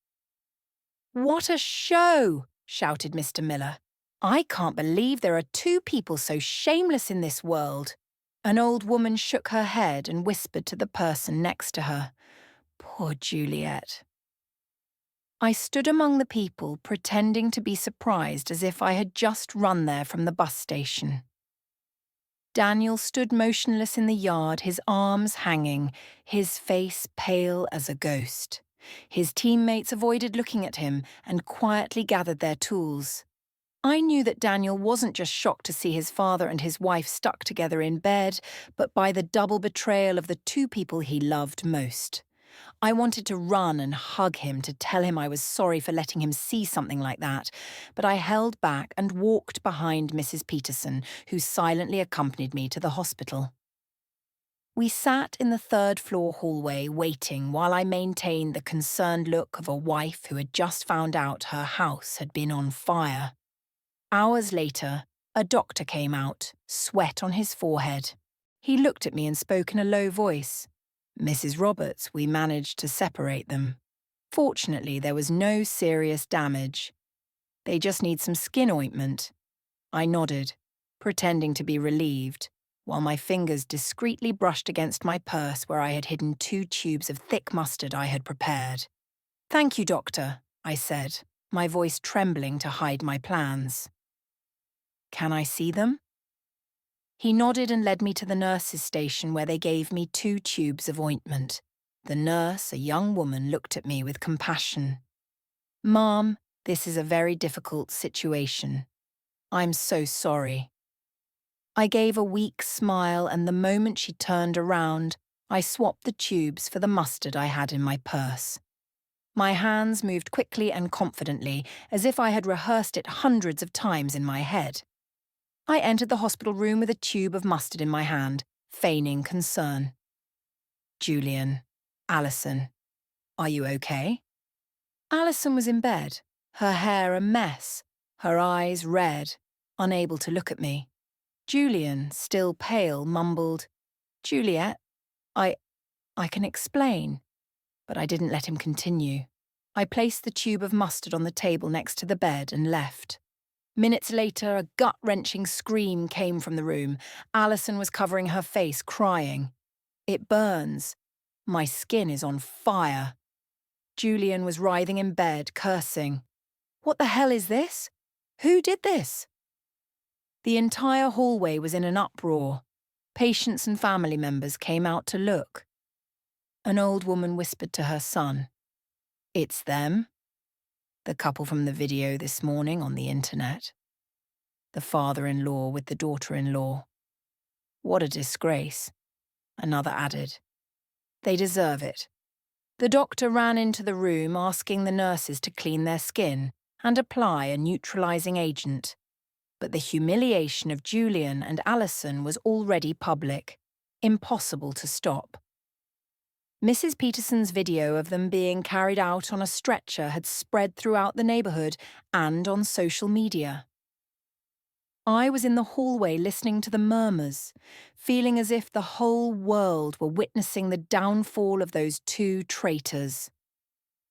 "What a show!" shouted Mr. Miller. "I can't believe there are two people so shameless in this world." An old woman shook her head and whispered to the person next to her, "Poor Juliet." I stood among the people, pretending to be surprised as if I had just run there from the bus station. Daniel stood motionless in the yard, his arms hanging, his face pale as a ghost. His teammates avoided looking at him and quietly gathered their tools. I knew that Daniel wasn't just shocked to see his father and his wife stuck together in bed, but by the double betrayal of the two people he loved most. I wanted to run and hug him to tell him I was sorry for letting him see something like that, but I held back and walked behind Mrs. Peterson, who silently accompanied me to the hospital. We sat in the third-floor hallway waiting while I maintained the concerned look of a wife who had just found out her house had been on fire. Hours later, a doctor came out, sweat on his forehead. He looked at me and spoke in a low voice. "Mrs. Roberts, we managed to separate them. Fortunately, there was no serious damage. They just need some skin ointment." I nodded, pretending to be relieved, while my fingers discreetly brushed against my purse where I had hidden 2 tubes of thick mustard I had prepared. "Thank you, doctor," I said, my voice trembling to hide my plans. "Can I see them?" He nodded and led me to the nurse's station where they gave me 2 tubes of ointment. The nurse, a young woman, looked at me with compassion. "Ma'am, this is a very difficult situation. I'm so sorry." I gave a weak smile, and the moment she turned around, I swapped the tubes for the mustard I had in my purse. My hands moved quickly and confidently, as if I had rehearsed it hundreds of times in my head. I entered the hospital room with a tube of mustard in my hand, feigning concern. "Julian, Alison, are you okay?" Alison was in bed, her hair a mess, her eyes red, unable to look at me. Julian, still pale, mumbled, "Juliet, I can explain." But I didn't let him continue. I placed the tube of mustard on the table next to the bed and left. Minutes later, a gut-wrenching scream came from the room. Alison was covering her face, crying. "It burns. My skin is on fire." Julian was writhing in bed, cursing. "What the hell is this? Who did this?" The entire hallway was in an uproar. Patients and family members came out to look. An old woman whispered to her son, "It's them. The couple from the video this morning on the internet. The father-in-law with the daughter-in-law. What a disgrace." Another added, "They deserve it." The doctor ran into the room asking the nurses to clean their skin and apply a neutralizing agent. But the humiliation of Julian and Alison was already public, impossible to stop. Mrs. Peterson's video of them being carried out on a stretcher had spread throughout the neighborhood and on social media. I was in the hallway listening to the murmurs, feeling as if the whole world were witnessing the downfall of those 2 traitors.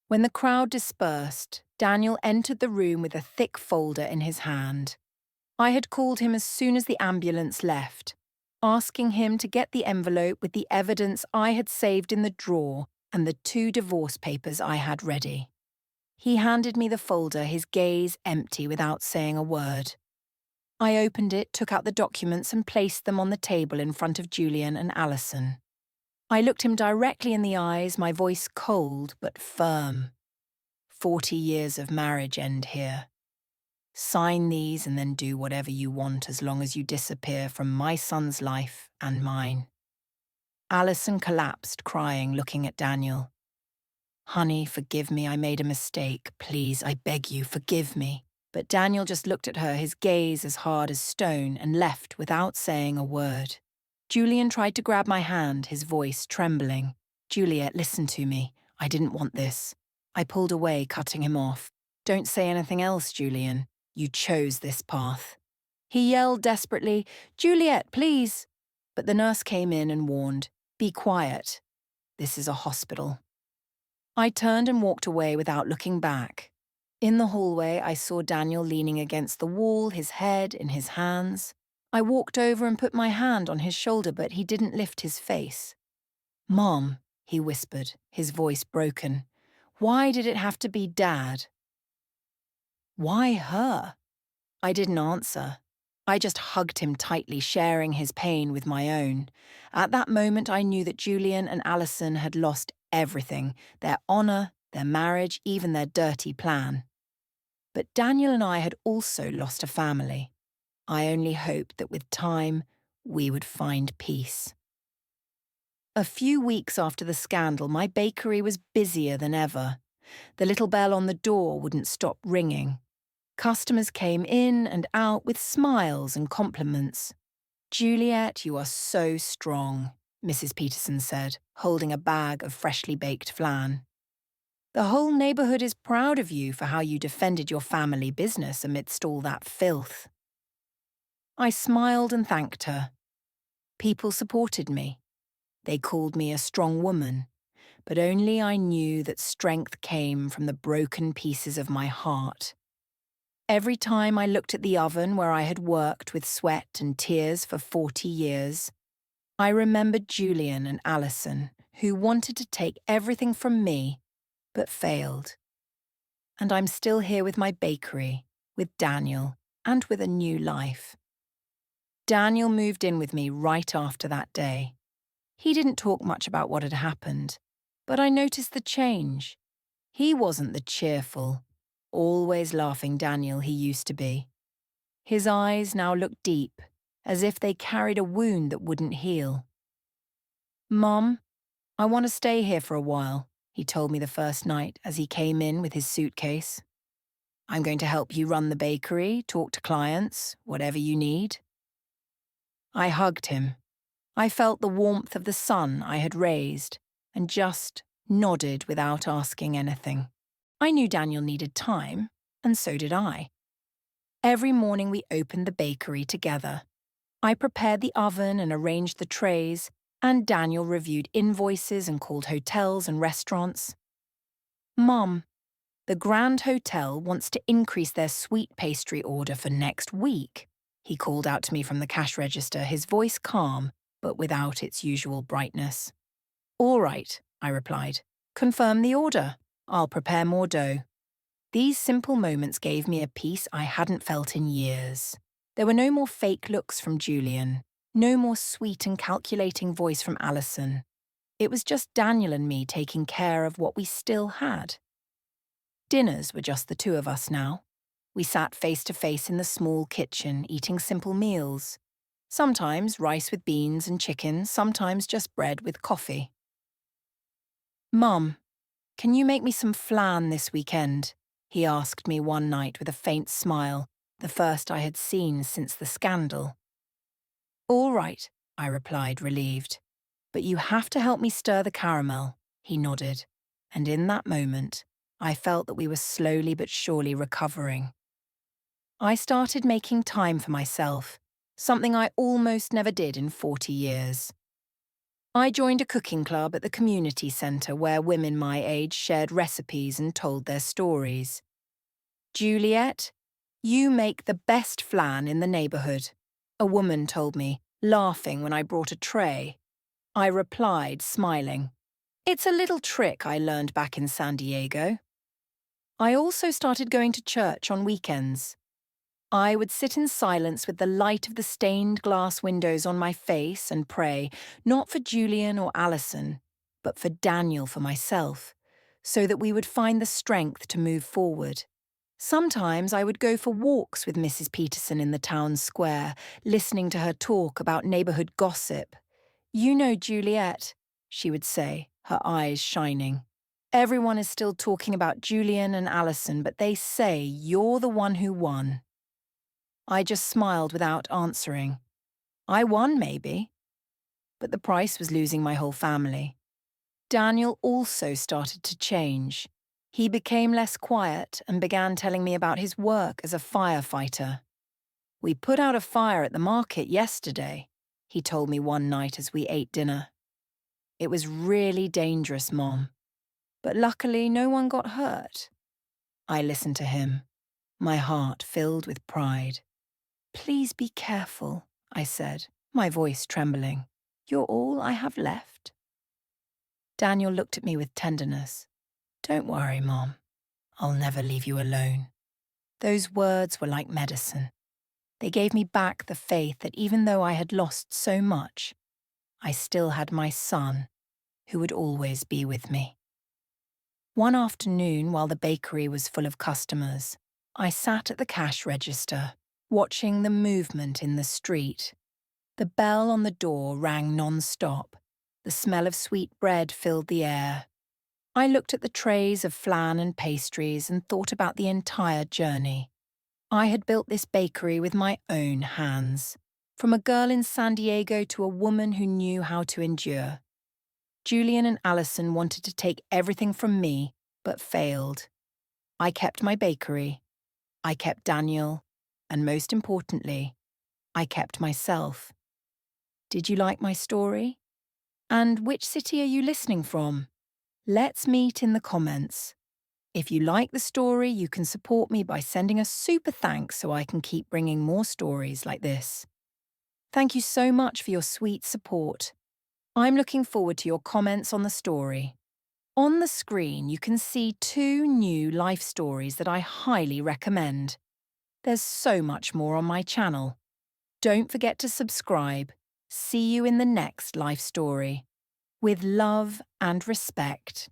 When the crowd dispersed, Daniel entered the room with a thick folder in his hand. I had called him as soon as the ambulance left, asking him to get the envelope with the evidence I had saved in the drawer and the 2 divorce papers I had ready. He handed me the folder, his gaze empty without saying a word. I opened it, took out the documents and placed them on the table in front of Julian and Alison. I looked him directly in the eyes, my voice cold but firm. 40 years of marriage end here. Sign these and then do whatever you want as long as you disappear from my son's life and mine. Alison collapsed, crying, looking at Daniel. "Honey, forgive me, I made a mistake. Please, I beg you, forgive me." But Daniel just looked at her, his gaze as hard as stone, and left without saying a word. Julian tried to grab my hand, his voice trembling. "Juliet, listen to me. I didn't want this." I pulled away, cutting him off. "Don't say anything else, Julian. You chose this path." He yelled desperately, "Juliet, please." But the nurse came in and warned, "Be quiet. This is a hospital." I turned and walked away without looking back. In the hallway, I saw Daniel leaning against the wall, his head in his hands. I walked over and put my hand on his shoulder, but he didn't lift his face. "Mom," he whispered, his voice broken. "Why did it have to be Dad?" "Why her?" I didn't answer. I just hugged him tightly, sharing his pain with my own. At that moment, I knew that Julian and Alison had lost everything, their honor, their marriage, even their dirty plan. But Daniel and I had also lost a family. I only hoped that with time, we would find peace. A few weeks after the scandal, my bakery was busier than ever. The little bell on the door wouldn't stop ringing. Customers came in and out with smiles and compliments. "Juliet, you are so strong. Mrs. Peterson said, holding a bag of freshly baked flan. The whole neighborhood is proud of you for how you defended your family business amidst all that filth. I smiled and thanked her. People supported me. They called me a strong woman, but only I knew that strength came from the broken pieces of my heart. Every time I looked at the oven where I had worked with sweat and tears for 40 years, I remembered Julian and Alison, who wanted to take everything from me, but failed. And I'm still here with my bakery, with Daniel, and with a new life. Daniel moved in with me right after that day. He didn't talk much about what had happened, but I noticed the change. He wasn't the cheerful, always laughing Daniel he used to be. His eyes now looked deep, as if they carried a wound that wouldn't heal. "Mom, I want to stay here for a while," he told me the first night as he came in with his suitcase. "I'm going to help you run the bakery, talk to clients, whatever you need." I hugged him. I felt the warmth of the son I had raised and just nodded without asking anything. I knew Daniel needed time, and so did I. Every morning we opened the bakery together. I prepared the oven and arranged the trays, and Daniel reviewed invoices and called hotels and restaurants. "Mom, the Grand Hotel wants to increase their sweet pastry order for next week," he called out to me from the cash register, his voice calm, but without its usual brightness. "All right," I replied. "Confirm the order. I'll prepare more dough." These simple moments gave me a peace I hadn't felt in years. There were no more fake looks from Julian, no more sweet and calculating voice from Alison. It was just Daniel and me taking care of what we still had. Dinners were just the two of us now. We sat face to face in the small kitchen, eating simple meals. Sometimes rice with beans and chicken, sometimes just bread with coffee. "Mum, can you make me some flan this weekend?" he asked me one night with a faint smile, the first I had seen since the scandal. "All right," I replied, relieved. "But you have to help me stir the caramel," he nodded, and in that moment, I felt that we were slowly but surely recovering. I started making time for myself, something I almost never did in 40 years. I joined a cooking club at the community centre where women my age shared recipes and told their stories. "Juliet, you make the best flan in the neighbourhood," a woman told me, laughing when I brought a tray. I replied, smiling, "It's a little trick I learned back in San Diego." I also started going to church on weekends. I would sit in silence with the light of the stained glass windows on my face and pray, not for Julian or Alison, but for Daniel, for myself, so that we would find the strength to move forward. Sometimes I would go for walks with Mrs. Peterson in the town square, listening to her talk about neighbourhood gossip. "You know, Juliet," she would say, her eyes shining. "Everyone is still talking about Julian and Alison, but they say you're the one who won." I just smiled without answering. I won, maybe. But the price was losing my whole family. Daniel also started to change. He became less quiet and began telling me about his work as a firefighter. "We put out a fire at the market yesterday," he told me one night as we ate dinner. "It was really dangerous, Mom. But luckily no one got hurt." I listened to him, my heart filled with pride. "Please be careful," I said, my voice trembling. "You're all I have left." Daniel looked at me with tenderness. "Don't worry, Mom. I'll never leave you alone." Those words were like medicine. They gave me back the faith that even though I had lost so much, I still had my son, who would always be with me. One afternoon, while the bakery was full of customers, I sat at the cash register, watching the movement in the street. The bell on the door rang non-stop. The smell of sweet bread filled the air. I looked at the trays of flan and pastries and thought about the entire journey. I had built this bakery with my own hands. From a girl in San Diego to a woman who knew how to endure. Julian and Alison wanted to take everything from me, but failed. I kept my bakery. I kept Daniel. And most importantly, I kept myself. Did you like my story? And which city are you listening from? Let's meet in the comments. If you like the story, you can support me by sending a super thanks so I can keep bringing more stories like this. Thank you so much for your sweet support. I'm looking forward to your comments on the story. On the screen, you can see 2 new life stories that I highly recommend. There's so much more on my channel. Don't forget to subscribe. See you in the next life story. With love and respect.